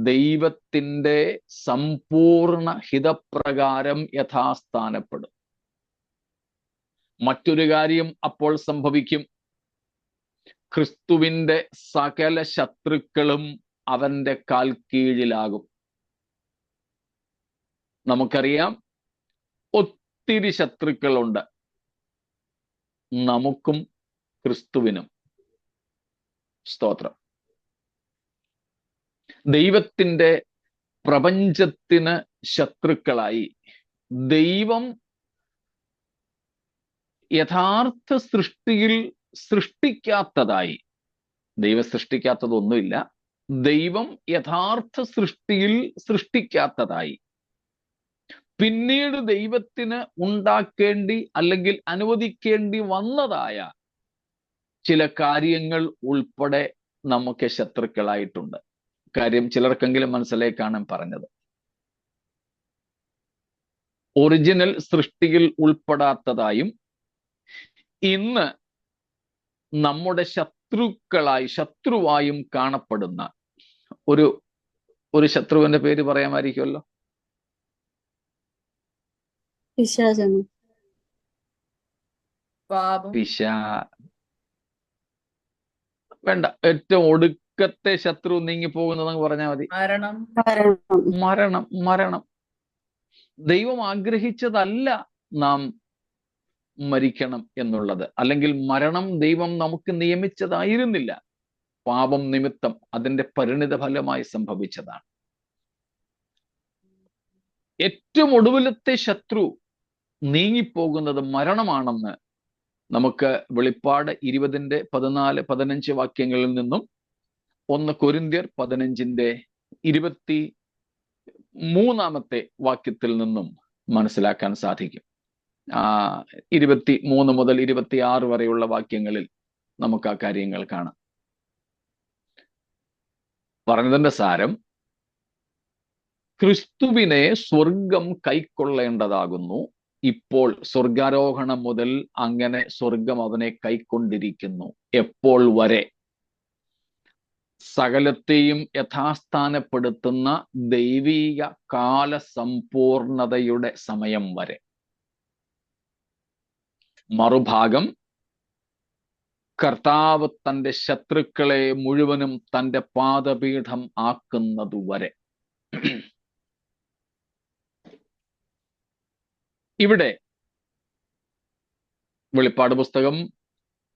ദൈവത്തിന്റെ സമ്പൂർണ്ണ ഹിതപ്രകാരം യഥാസ്ഥാനപ്പെടും. മറ്റൊരു കാര്യം അപ്പോൾ സംഭവിക്കും. ക്രിസ്തുവിന്റെ സകല ശത്രുക്കളും അവന്റെ കാൽ കീഴിലാകും. നമുക്കറിയാം ഒത്തിരി ശത്രുക്കളുണ്ട് നമുക്കും ക്രിസ്തുവിനും. സ്തോത്രം. ദൈവത്തിന്റെ പ്രപഞ്ചത്തിന് ശത്രുക്കളായി ദൈവം യഥാർത്ഥ സൃഷ്ടിയിൽ സൃഷ്ടിക്കാത്തതായി, ദൈവം സൃഷ്ടിക്കാത്തതൊന്നുമില്ല, ദൈവം യഥാർത്ഥ സൃഷ്ടിയിൽ സൃഷ്ടിക്കാത്തതായി പിന്നീട് ദൈവത്തിന് ഉണ്ടാക്കേണ്ടി അല്ലെങ്കിൽ അനുവദിക്കേണ്ടി വന്നതായ ചില കാര്യങ്ങൾ ഉൾപ്പെടെ നമുക്ക് ശത്രുക്കളായിട്ടുണ്ട്. കാര്യം ചിലർക്കെങ്കിലും മനസ്സിലായി കാണാൻ പറഞ്ഞത്. ഒറിജിനൽ സൃഷ്ടിയിൽ ഉൾപ്പെടാത്തതായും ഇന്ന് നമ്മുടെ ശത്രുവായും കാണപ്പെടുന്ന ഒരു ശത്രുവിന്റെ പേര് പറയാമായിരിക്കുമല്ലോ. പിശാചാണ്. പാപം. വേണ്ട, ഏറ്റവും ഒടുക്കത്തെ ശത്രു നീങ്ങി പോകുന്നതെന്ന് പറഞ്ഞാൽ മതി. മരണം. മരണം. ദൈവം ആഗ്രഹിച്ചതല്ല നാം മരിക്കണം എന്നുള്ളത്, അല്ലെങ്കിൽ മരണം ദൈവം നമുക്ക് നിയമിച്ചതായിരുന്നില്ല. പാപം നിമിത്തം അതിന്റെ പരിണിത ഫലമായി സംഭവിച്ചതാണ്. ഏറ്റവും ഒടുവിലത്തെ ശത്രു നീങ്ങിപ്പോകുന്നത് മരണമാണെന്ന് നമുക്ക് വെളിപ്പാട് 20-14-15 വാക്യങ്ങളിൽ നിന്നും 1 കൊരിന്ത്യർ 15-23 വാക്യത്തിൽ നിന്നും മനസ്സിലാക്കാൻ സാധിക്കും. 23 മുതൽ 26 വരെയുള്ള വാക്യങ്ങളിൽ നമുക്ക് ആ കാര്യങ്ങൾ കാണാം. പറഞ്ഞതിന്റെ സാരം, ക്രിസ്തുവിനെ സ്വർഗം കൈക്കൊള്ളേണ്ടതാകുന്നു. ഇപ്പോൾ സ്വർഗാരോഹണം മുതൽ അങ്ങനെ സ്വർഗം അവനെ കൈക്കൊണ്ടിരിക്കുന്നു. എപ്പോൾ വരെ? സകലത്തെയും യഥാസ്ഥാനപ്പെടുത്തുന്ന ദൈവീക കാലസമ്പൂർണതയുടെ സമയം വരെ. മറുഭാഗം, കർത്താവ് തന്റെ ശത്രുക്കളെ മുഴുവനും തന്റെ പാദപീഠം ആക്കുന്നതുവരെ. ഇവിടെ വെളിപ്പാട് പുസ്തകം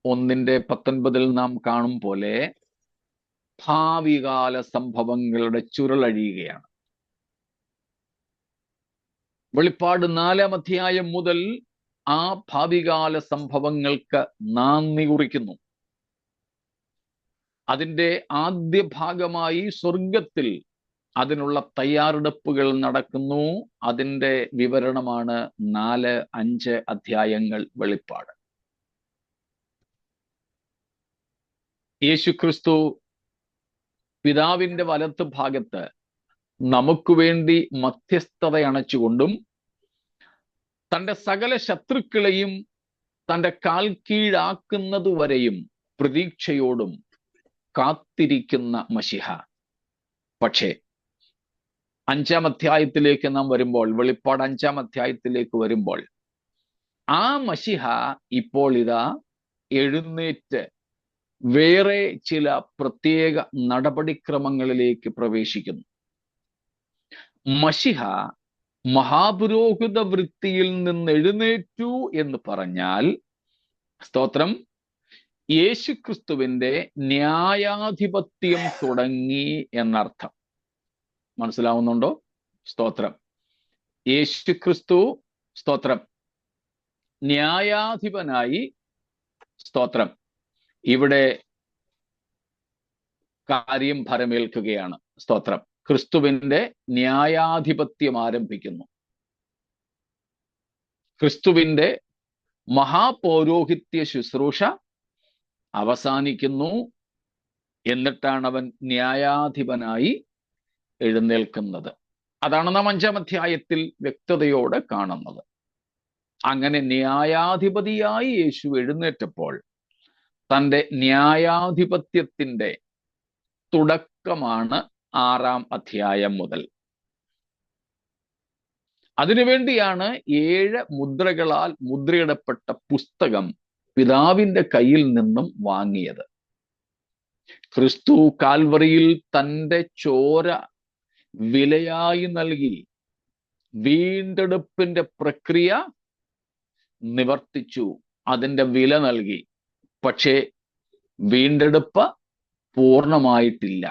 1:19 നാം കാണും പോലെ ഭാവികാല സംഭവങ്ങളുടെ ചുരുളഴിയുകയാണ്. വെളിപ്പാട് 4-ാം അധ്യായം മുതൽ ആ ഭാവികാല സംഭവങ്ങൾക്ക് നാന്ദി കുറിക്കുന്നു. അതിൻ്റെ ആദ്യ ഭാഗമായി സ്വർഗത്തിൽ അതിനുള്ള തയ്യാറെടുപ്പുകൾ നടക്കുന്നു. അതിൻ്റെ വിവരണമാണ് 4-5 അധ്യായങ്ങൾ വെളിപ്പാട്. യേശുക്രിസ്തു പിതാവിന്റെ വലത്ത് ഭാഗത്ത് നമുക്ക് വേണ്ടി മധ്യസ്ഥത അണച്ചുകൊണ്ടും തൻ്റെ സകല ശത്രുക്കളെയും തൻ്റെ കാൽ കീഴാക്കുന്നതുവരെയും പ്രതീക്ഷയോടും കാത്തിരിക്കുന്ന മശിഹ. പക്ഷേ 5-ാം അധ്യായത്തിലേക്ക് നാം വരുമ്പോൾ, വെളിപ്പാട് 5-ാം അധ്യായത്തിലേക്ക് വരുമ്പോൾ, ആ മശിഹ ഇപ്പോൾ ഇതാ എഴുന്നേറ്റ് വേറെ ചില പ്രത്യേക നടപടിക്രമങ്ങളിലേക്ക് പ്രവേശിക്കുന്നു. മശിഹ മഹാപുരോഹിത വൃത്തിയിൽ നിന്ന് എഴുന്നേറ്റു എന്ന് പറഞ്ഞാൽ, സ്തോത്രം, യേശുക്രിസ്തുവിന്റെ ന്യായാധിപത്യം തുടങ്ങി എന്നർത്ഥം. മനസ്സിലാവുന്നുണ്ടോ? സ്തോത്രം. യേശുക്രിസ്തു, സ്തോത്രം, ന്യായാധിപനായി, സ്തോത്രം, ഇവിടെ കാര്യം ഭരമേൽക്കുകയാണ്. സ്തോത്രം. ക്രിസ്തുവിന്റെ ന്യായാധിപത്യം ആരംഭിക്കുന്നു. ക്രിസ്തുവിന്റെ മഹാപൗരോഹിത്യ ശുശ്രൂഷ അവസാനിക്കുന്നു. എന്നിട്ടാണ് അവൻ ന്യായാധിപനായി എഴുന്നേൽക്കുന്നത്. അതാണ് നാം 5-ാം അധ്യായത്തിൽ വ്യക്തതയോടെ കാണുന്നത്. അങ്ങനെ ന്യായാധിപതിയായി യേശു എഴുന്നേറ്റപ്പോൾ തൻ്റെ ന്യായാധിപത്യത്തിൻ്റെ തുടക്കമാണ് 6-ാം അധ്യായം മുതൽ. അതിനുവേണ്ടിയാണ് 7 മുദ്രകളാൽ മുദ്രയിടപ്പെട്ട പുസ്തകം പിതാവിന്റെ കയ്യിൽ നിന്നും വാങ്ങിയത്. ക്രിസ്തു കാൽവറിയിൽ തന്റെ ചോര വിലയായി നൽകി വീണ്ടെടുപ്പിന്റെ പ്രക്രിയ നിവർത്തിച്ചു, അതിന്റെ വില നൽകി. പക്ഷേ വീണ്ടെടുപ്പ് പൂർണ്ണമായിട്ടില്ല.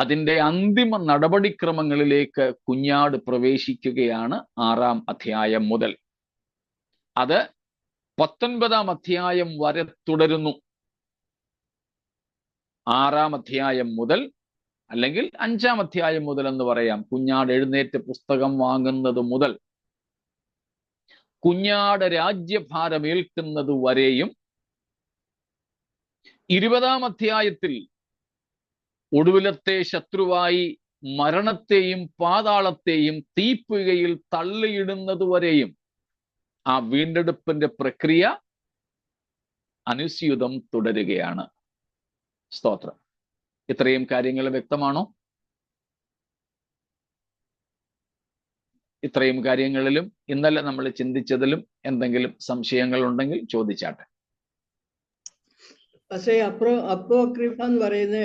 അതിന്റെ അന്തിമ നടപടിക്രമങ്ങളിലേക്ക് കുഞ്ഞാട് പ്രവേശിക്കുകയാണ് 6-ാം അധ്യായം മുതൽ. അത് 19-ാം അധ്യായം വരെ തുടരുന്നു. 6-ാം അധ്യായം മുതൽ, അല്ലെങ്കിൽ 5-ാം അധ്യായം മുതൽ എന്ന് പറയാം. കുഞ്ഞാട് എഴുന്നേറ്റ് പുസ്തകം വാങ്ങുന്നത് മുതൽ കുഞ്ഞാട് രാജ്യഭാരമേൽക്കുന്നത് വരെയും 20-ാം അധ്യായത്തിൽ ഒടുവിലത്തെ ശത്രുവായി മരണത്തെയും പാതാളത്തെയും തീപ്പുകയിൽ തള്ളിയിടുന്നത് വരെയും ആ വീണ്ടെടുപ്പിന്റെ പ്രക്രിയ അനുസ്യൂതം തുടരുകയാണ്. സ്തോത്രം. ഇത്രയും കാര്യങ്ങൾ വ്യക്തമാണോ? ഇത്രയും കാര്യങ്ങളിലും ഇന്നലെ നമ്മൾ ചിന്തിച്ചതിലും എന്തെങ്കിലും സംശയങ്ങൾ ഉണ്ടെങ്കിൽ ചോദിച്ചാട്ടെ. പക്ഷേ അപ്പോക്രിഫ എന്ന് പറയുന്ന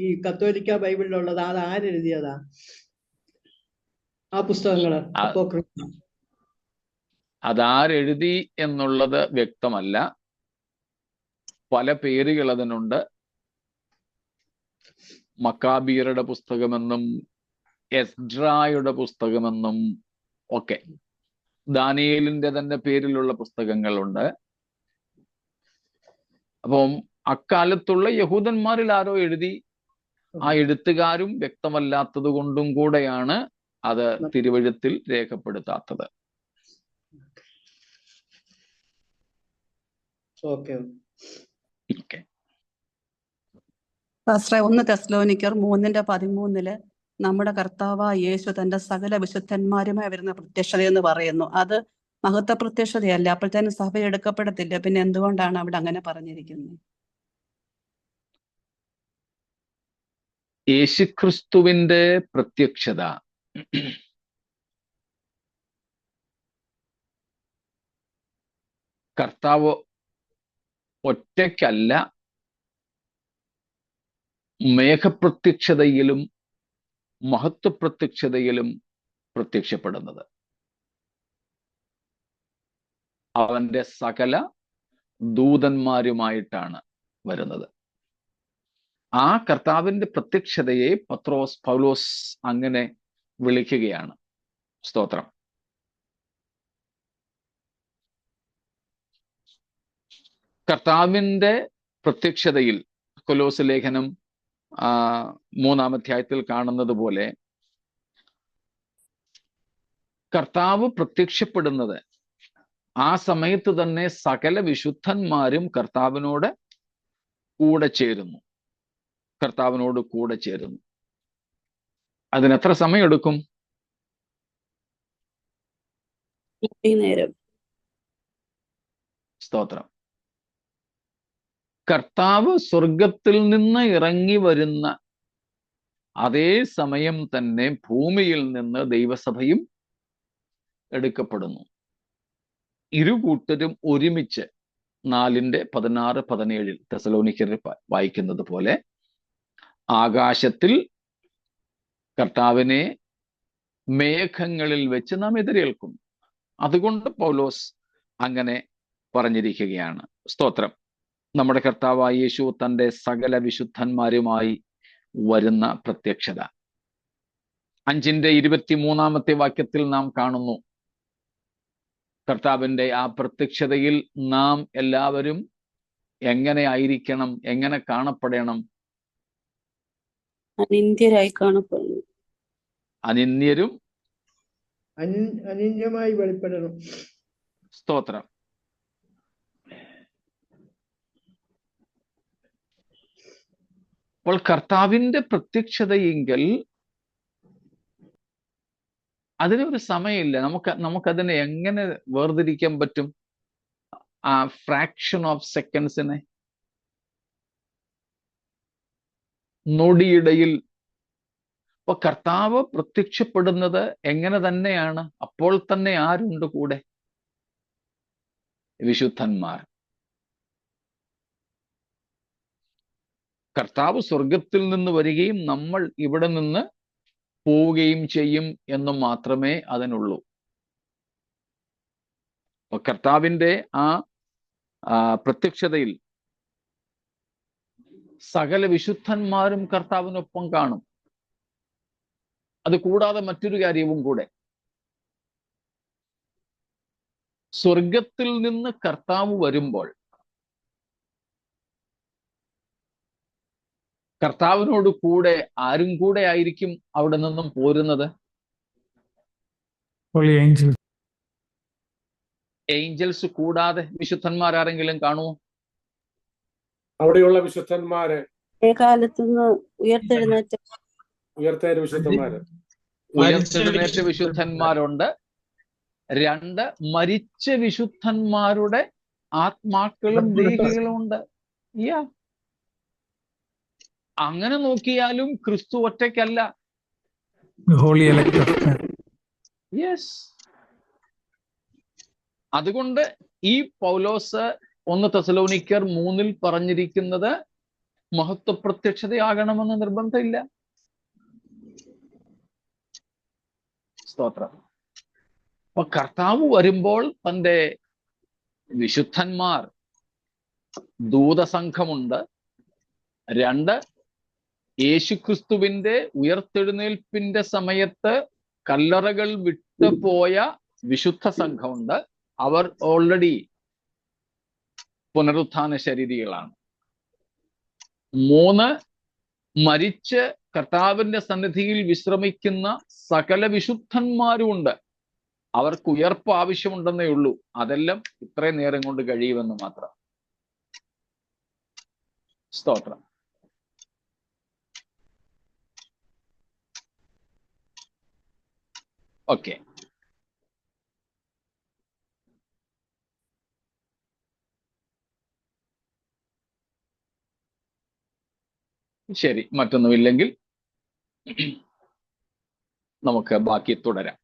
ഈ കത്തോലിക്ക ബൈബിളിലുള്ളത് അത് ആരെഴുതിയതാ ആ പുസ്തകങ്ങള്? അപ്പോക്രിഫ അതാരെഴുതി എന്നുള്ളത് വ്യക്തമല്ല. പല പേരുകൾ അതിനുണ്ട്. മക്കാബിയരുടെ പുസ്തകമെന്നും എസ്ഡ്രായുടെ പുസ്തകമെന്നും ഒക്കെ, ദാനിയേലിന്റെ തന്നെ പേരിലുള്ള പുസ്തകങ്ങളുണ്ട്. അപ്പം അക്കാലത്തുള്ള യഹൂദന്മാരിൽ ആരോ എഴുതി. ആ എഴുത്തുകാരും വ്യക്തമല്ലാത്തത് കൊണ്ടും കൂടെയാണ് അത് തിരുവഴുത്തിൽ രേഖപ്പെടുത്താത്തത്. ഓക്കെ. പാസ്റ്ററെ, 1 തെസ്സലോനിക്കർ 3:13 നമ്മുടെ കർത്താവായ യേശു തന്റെ സകല വിശുദ്ധന്മാരുമായി വരുന്ന പ്രത്യക്ഷത എന്ന് പറയുന്നു. അത് മഹത്വ പ്രത്യക്ഷതയല്ല. അപ്പോഴത്തേനും സഭ എടുക്കപ്പെടത്തില്ല. പിന്നെ എന്തുകൊണ്ടാണ് അവിടെ അങ്ങനെ പറഞ്ഞിരിക്കുന്നത്? യേശുക്രിസ്തുവിന്റെ പ്രത്യക്ഷത കർത്താവ് ഒറ്റയ്ക്കല്ല, മേഘപ്രത്യക്ഷതയിലും മഹത്വപ്രത്യക്ഷതയിലും പ്രത്യക്ഷപ്പെടുന്നത്. അവന്റെ സകല ദൂതന്മാരുമായിട്ടാണ് വരുന്നത്. ആ കർത്താവിന്റെ പ്രത്യക്ഷതയെ പൗലോസ് അങ്ങനെ വിളിക്കുകയാണ്. സ്തോത്രം. കർത്താവിന്റെ പ്രത്യക്ഷതയിൽ കൊലോസ് ലേഖനം 3-ാം അധ്യായത്തിൽ കാണുന്നത് പോലെ കർത്താവ് പ്രത്യക്ഷപ്പെടുന്നത് ആ സമയത്ത് തന്നെ സകല വിശുദ്ധന്മാരും കർത്താവിനോട് കൂടെ ചേരുന്നു. അതിനെത്ര സമയമെടുക്കും? നേരം. സ്തോത്രം. കർത്താവ് സ്വർഗത്തിൽ നിന്ന് ഇറങ്ങി വരുന്ന അതേ സമയം തന്നെ ഭൂമിയിൽ നിന്ന് ദൈവസഭയും എടുക്കപ്പെടുന്നു. ഇരുകൂട്ടരും ഒരുമിച്ച് 4:16-17 തെസ്സലോനിക്കരിൽ വായിക്കുന്നത് പോലെ ആകാശത്തിൽ കർത്താവിനെ മേഘങ്ങളിൽ വെച്ച് നാം എതിരേൽക്കും. അതുകൊണ്ട് പൗലോസ് അങ്ങനെ പറഞ്ഞിരിക്കുകയാണ്. സ്തോത്രം. നമ്മുടെ കർത്താവായ യേശു തന്റെ സകല വിശുദ്ധന്മാരുമായി വരുന്ന പ്രത്യക്ഷത 5:23 വാക്യത്തിൽ നാം കാണുന്നു. കർത്താവിന്റെ ആ പ്രത്യക്ഷതയിൽ നാം എല്ലാവരും എങ്ങനെ ആയിരിക്കണം, എങ്ങനെ കാണപ്പെടണം? അനിന്ദ്യരായി കാണപ്പെടുന്നു. അനിന്ദ്യരും അനിന്യമായി വെളിപ്പെടണം. സ്തോത്രം. അപ്പോൾ കർത്താവിന്റെ പ്രത്യക്ഷതയെങ്കിൽ അതിനൊരു സമയമില്ല. നമുക്കതിനെ എങ്ങനെ വേർതിരിക്കാൻ പറ്റും? ആ ഫ്രാക്ഷൻ ഓഫ് സെക്കൻഡ്സിനെ, നൊടിയിടയിൽ. അപ്പൊ കർത്താവ് പ്രത്യക്ഷപ്പെടുന്നത് എങ്ങനെ തന്നെയാണ്? അപ്പോൾ തന്നെ ആരുണ്ട് കൂടെ? വിശുദ്ധന്മാർ. കർത്താവ് സ്വർഗത്തിൽ നിന്ന് വരികയും നമ്മൾ ഇവിടെ നിന്ന് പോവുകയും ചെയ്യും എന്ന് മാത്രമേ അതിനുള്ളൂ. അപ്പൊ കർത്താവിന്റെ ആ പ്രത്യക്ഷതയിൽ സകല വിശുദ്ധന്മാരും കർത്താവിനൊപ്പം കാണും. അത് കൂടാതെ മറ്റൊരു കാര്യവും കൂടെ, സ്വർഗത്തിൽ നിന്ന് കർത്താവ് വരുമ്പോൾ കർത്താവിനോട് കൂടെ ആരും കൂടെ ആയിരിക്കും അവിടെ നിന്നും പോരുന്നത്? ഏഞ്ചൽസ് കൂടാതെ വിശുദ്ധന്മാരാരെങ്കിലും കാണുമോ? അവിടെയുള്ള വിശുദ്ധന്മാരെ കാലത്തുനിന്ന് ഉയർത്തെഴുന്നേറ്റ ഉയർത്തെഴുന്നേറ്റ വിശുദ്ധന്മാരുണ്ട്. 2 മരിച്ച വിശുദ്ധന്മാരുടെ ആത്മാക്കളും ദേഹികളും ഉണ്ട്. അങ്ങനെ നോക്കിയാലും ക്രിസ്തു ഒറ്റയ്ക്കല്ല. യെസ്. അതുകൊണ്ട് ഈ പൗലോസ് 1 തെസ്സലോനിക്കർ 3 പറഞ്ഞിരിക്കുന്നത് മഹത്വ പ്രത്യക്ഷതയാകണമെന്ന് നിർബന്ധമില്ല. സ്തോത്രം. അപ്പൊ കർത്താവ് വരുമ്പോൾ തന്റെ വിശുദ്ധന്മാർ, ദൂതസംഘമുണ്ട്. 2 യേശുക്രിസ്തുവിന്റെ ഉയർത്തെഴുന്നേൽപ്പിന്റെ സമയത്ത് കല്ലറകൾ വിട്ടുപോയ വിശുദ്ധ സംഘമുണ്ട്. അവർ ഓൾറെഡി പുനരുത്ഥാന ശരീരികളാണ്. 3 മരിച്ച് കർത്താവിന്റെ സന്നിധിയിൽ വിശ്രമിക്കുന്ന സകല വിശുദ്ധന്മാരുമുണ്ട്. അവർക്ക് ഉയർപ്പ് ആവശ്യമുണ്ടെന്നേ ഉള്ളൂ. അതെല്ലാം ഇത്രയും നേരം കൊണ്ട് കഴിയുമെന്ന് മാത്രം. സ്തോത്രം. ഓക്കെ. ശരി, മറ്റൊന്നുമില്ലെങ്കിൽ നമുക്ക് ബാക്കി തുടരാം.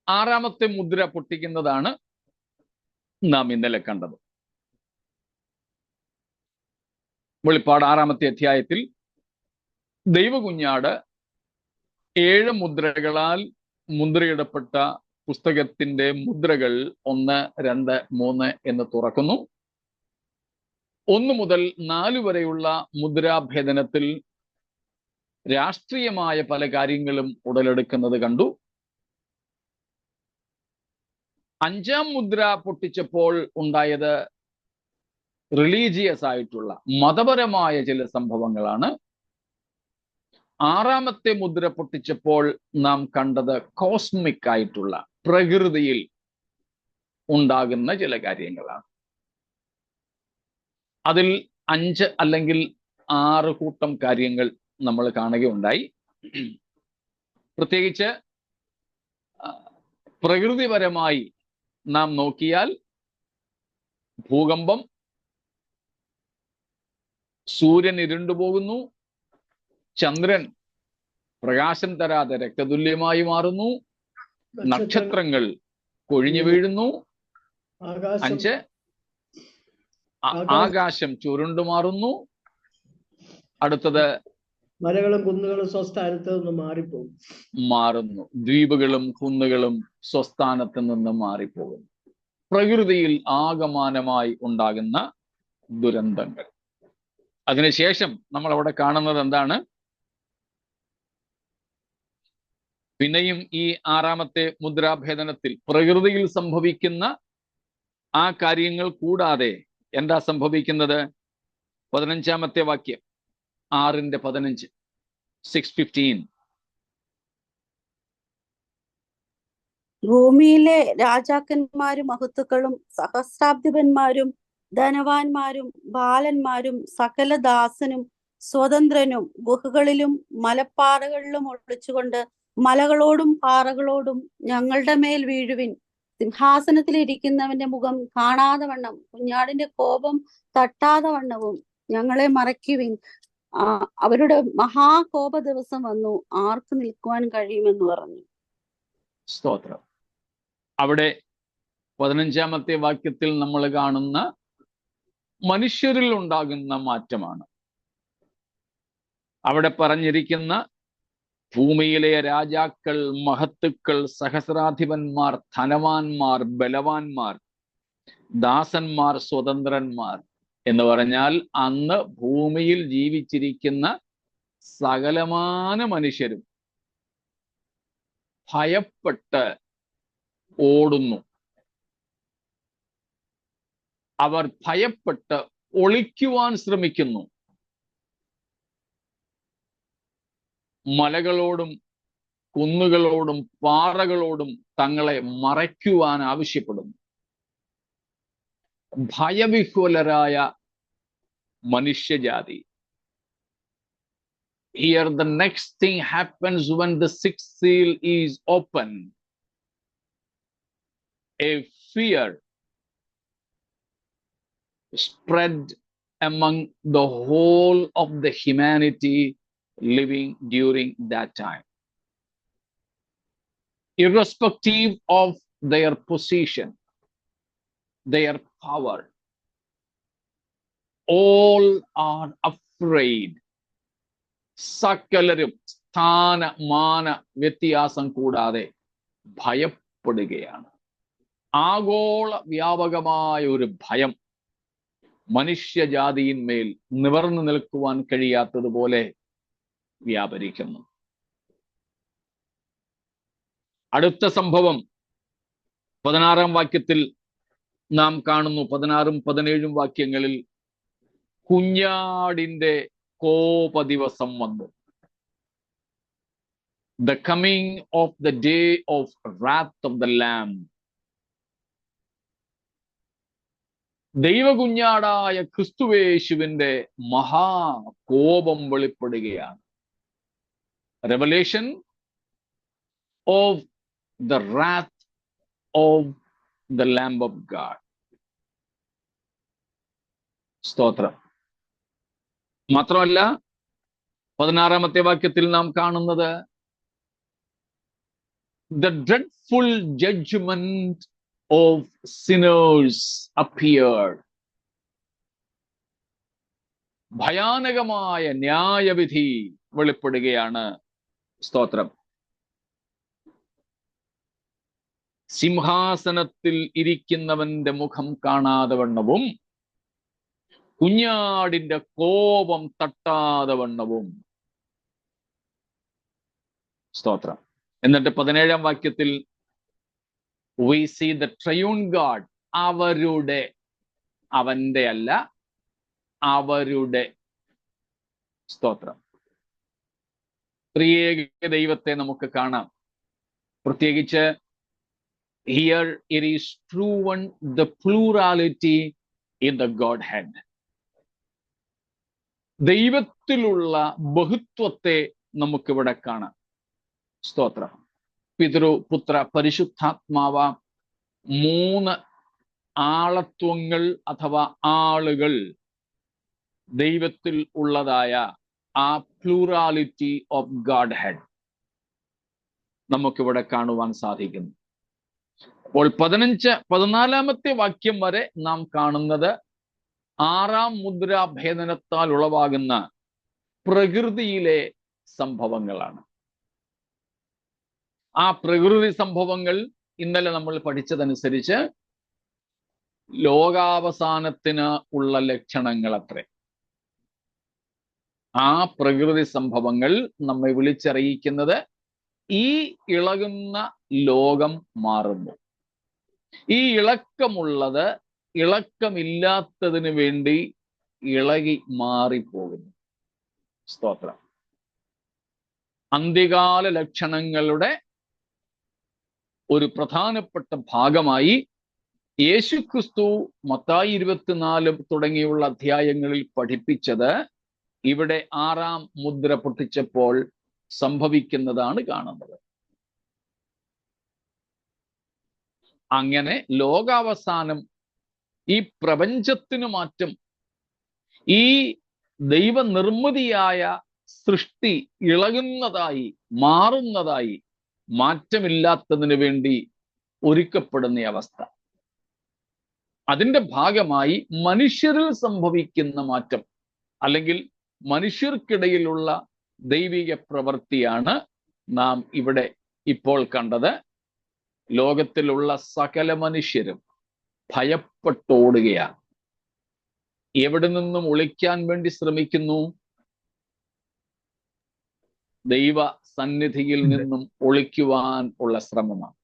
ആറാമത്തെ മുദ്ര പൊട്ടിക്കുന്നതാണ് നാം ഇന്നലെ കണ്ടത്. വെളിപ്പാട് 6-ാമത്തെ അധ്യായത്തിൽ ദൈവകുഞ്ഞാട് 7 മുദ്രകളാൽ മുദ്രയിടപ്പെട്ട പുസ്തകത്തിന്റെ മുദ്രകൾ 1, 2, 3 എന്ന് തുറക്കുന്നു. 1 മുതൽ 4 വരെയുള്ള മുദ്രാഭേദനത്തിൽ രാഷ്ട്രീയമായ പല കാര്യങ്ങളും ഉടലെടുക്കുന്നത് കണ്ടു. 5-ാം മുദ്ര പൊട്ടിച്ചപ്പോൾ ഉണ്ടായത് റിലീജിയസ് ആയിട്ടുള്ള മതപരമായ ചില സംഭവങ്ങളാണ്. 6-ാമത്തെ മുദ്ര പൊട്ടിച്ചപ്പോൾ നാം കണ്ടത് കോസ്മിക് ആയിട്ടുള്ള പ്രകൃതിയിൽ ഉണ്ടാകുന്ന ചില കാര്യങ്ങളാണ്. അതിൽ 5 അല്ലെങ്കിൽ 6 കൂട്ടം കാര്യങ്ങൾ നമ്മൾ കാണുകയുണ്ടായി. പ്രത്യേകിച്ച് പ്രകൃതിപരമായി നാം നോക്കിയാൽ ഭൂകമ്പം, സൂര്യൻ ഇരുണ്ടുപോകുന്നു, ചന്ദ്രൻ പ്രകാശം തരാതെ രക്തതുല്യമായി മാറുന്നു, നക്ഷത്രങ്ങൾ കൊഴിഞ്ഞു വീഴുന്നു, 5 ആകാശം ചുരുണ്ടു മാറുന്നു, അടുത്തത് മലകളും കുന്നുകളും സ്വസ്ഥാനത്ത് നിന്ന് മാറുന്നു, ദ്വീപുകളും കുന്നുകളും സ്വസ്ഥാനത്ത് നിന്ന് മാറിപ്പോകുന്നു. പ്രകൃതിയിൽ ആകമാനമായി ഉണ്ടാകുന്ന ദുരന്തങ്ങൾ. അതിനുശേഷം നമ്മൾ അവിടെ കാണുന്നത് എന്താണ്? പിന്നെയും ഈ 6-ാമത്തെ മുദ്രാഭേദനത്തിൽ പ്രകൃതിയിൽ സംഭവിക്കുന്ന ആ കാര്യങ്ങൾ കൂടാതെ എന്താ സംഭവിക്കുന്നത്? 15-ാമത്തെ വാക്യം, 6:15, 6:15. ഭൂമിയിലെ രാജാക്കന്മാരും മഹത്തുക്കളും സഹസ്രാബ്ദിപന്മാരും ധനവാന്മാരും ബാലന്മാരും സകല ദാസനും സ്വതന്ത്രനും ഗുഹകളിലും മലപ്പാറകളിലും ഒളിച്ചുകൊണ്ട് മലകളോടും പാറകളോടും ഞങ്ങളുടെ മേൽ വീഴുവിൻ, സിംഹാസനത്തിൽ ഇരിക്കുന്നവന്റെ മുഖം കാണാതെ വണ്ണം കുഞ്ഞാടിന്റെ കോപം തട്ടാതെ വണ്ണവും ഞങ്ങളെ മറയ്ക്കുവിൻ. അവരുടെ മഹാകോപ ദിവസം വന്നു, ആർക്ക് നിൽക്കുവാൻ കഴിയുമെന്ന് പറഞ്ഞു. സ്തോത്രം. അവിടെ 15-ാമത്തെ വാക്യത്തിൽ നമ്മൾ കാണുന്ന മനുഷ്യരിൽ ഉണ്ടാകുന്ന മാറ്റമാണ്. അവിടെ പറഞ്ഞിരിക്കുന്ന ഭൂമിയിലെ രാജാക്കൾ, മഹത്തുക്കൾ, സഹസ്രാധിപന്മാർ, ധനവാന്മാർ, ബലവാന്മാർ, ദാസന്മാർ, സ്വതന്ത്രന്മാർ എന്ന് പറഞ്ഞാൽ അന്ന് ഭൂമിയിൽ ജീവിച്ചിരിക്കുന്ന സകലമാന മനുഷ്യരും ഭയപ്പെട്ട് ഓടുന്നു. അവർ ഭയപ്പെട്ട് ഒളിക്കുവാൻ ശ്രമിക്കുന്നു. മലകളോടും കുന്നുകളോടും പാറകളോടും തങ്ങളെ മറയ്ക്കുവാൻ ആവശ്യപ്പെടുന്നു. ഭയവിഹ്വലരായ മനുഷ്യജാതി. Here the next thing happens when the sixth seal is opened. A fear spread among the whole of the humanity living during that time. Irrespective of their position, their power, all are afraid. സകലരും സ്ഥാനമാന വ്യത്യാസം കൂടാതെ ഭയപ്പെടുകയാണ്. ആഗോള വ്യാപകമായ ഒരു ഭയം മനുഷ്യജാതിയിന്മേൽ നിവർന്നു നിൽക്കുവാൻ കഴിയാത്തതുപോലെ വ്യാപരിക്കുന്നു. അടുത്ത സംഭവം 16-ാം വാക്യത്തിൽ നാം കാണുന്നു. 16ഉം 17ഉം വാക്യങ്ങളിൽ കുഞ്ഞാടിന്റെ കോപദിവസം വന്നു. The coming of the day of wrath of the Lamb. ദൈവകുഞ്ഞാടായ ക്രിസ്തുവേശുവിന്റെ മഹാകോപം വെളിപ്പെടുകയാണ്. Revelation of the wrath of the Lamb of God. സ്തോത്രം. മാത്രമല്ല 16-ാമത്തെ വാക്യത്തിൽ നാം കാണുന്നത് the dreadful judgment of sinners appeared. ഭയാനകമായ ന്യായവിധി വെളിപ്പെടുകയാണ്. സ്തോത്രം. സിംഹാസനത്തിൽ ഇരിക്കുന്നവന്റെ മുഖം കാണാതെ വണ്ണവും കുഞ്ഞാടിന്റെ കോപം തട്ടാതെ വണ്ണവും. സ്തോത്രം. എന്നിട്ട് 17-ാം വാക്യത്തിൽ we see the triune God. അവരുടെ, അവന്റെ അല്ല, അവരുടെ. സ്തോത്രം. ത്രിയേക ദൈവത്തെ നമുക്ക് കാണാം. പ്രത്യേകിച്ച് here it is proven the plurality in the Godhead. ദൈവത്തിലുള്ള ബഹുത്വത്തെ നമുക്കിവിടെ കാണാം. സ്തോത്രം. പിതൃ, പുത്ര, പരിശുദ്ധാത്മാവ 3 ആളത്വങ്ങൾ അഥവാ ആളുകൾ ദൈവത്തിൽ ഉള്ളതായ ആ പ്ലൂറാലിറ്റി ഓഫ് ഗാഡ് ഹെഡ് നമുക്കിവിടെ കാണുവാൻ സാധിക്കുന്നു. അപ്പോൾ 14-ാമത്തെ വാക്യം വരെ നാം കാണുന്നത് 6-ാം മുദ്രാഭേദനത്താൽ ഉളവാകുന്ന പ്രകൃതിയിലെ സംഭവങ്ങളാണ്. ആ പ്രകൃതി സംഭവങ്ങൾ ഇന്നലെ നമ്മൾ പഠിച്ചതനുസരിച്ച് ലോകാവസാനത്തിന് ഉള്ള ലക്ഷണങ്ങൾ അത്രേ. ആ പ്രകൃതി സംഭവങ്ങൾ നമ്മെ വിളിച്ചറിയിക്കുന്നത് ഈ ഇളകുന്ന ലോകം മാറുന്നു. ഈ ഇളക്കമുള്ളത് ഇളക്കമില്ലാത്തതിന് വേണ്ടി ഇളകി മാറിപ്പോകുന്നു. സ്തോത്രം. അന്ത്യകാല ലക്ഷണങ്ങളുടെ ഒരു പ്രധാനപ്പെട്ട ഭാഗമായി യേശുക്രിസ്തു മത്തായി 24 തുടങ്ങിയുള്ള അധ്യായങ്ങളിൽ പഠിപ്പിച്ചത് ഇവിടെ 6-ാം മുദ്ര പൊട്ടിച്ചപ്പോൾ സംഭവിക്കുന്നതാണ് കാണുന്നത്. അങ്ങനെ ലോകാവസാനം, ഈ പ്രപഞ്ചത്തിന് മാറ്റം, ഈ ദൈവനിർമ്മിതിയായ സൃഷ്ടി ഇളകുന്നതായി, മാറുന്നതായി, മാറ്റമില്ലാത്തതിന് വേണ്ടി ഒരുക്കപ്പെടുന്ന അവസ്ഥ. അതിന്റെ ഭാഗമായി മനുഷ്യരിൽ സംഭവിക്കുന്ന മാറ്റം, അല്ലെങ്കിൽ മനുഷ്യർക്കിടയിലുള്ള ദൈവിക പ്രവൃത്തിയാണ് നാം ഇവിടെ ഇപ്പോൾ കണ്ടത്. ലോകത്തിലുള്ള സകല മനുഷ്യരും ഭയപ്പെട്ടോടുകയാണ്. എവിടെ നിന്നും ഒളിക്കാൻ വേണ്ടി ശ്രമിക്കുന്നു? ദൈവ സന്നിധിയിൽ നിന്നും ഒളിക്കുവാൻ ഉള്ള ശ്രമമാണ്.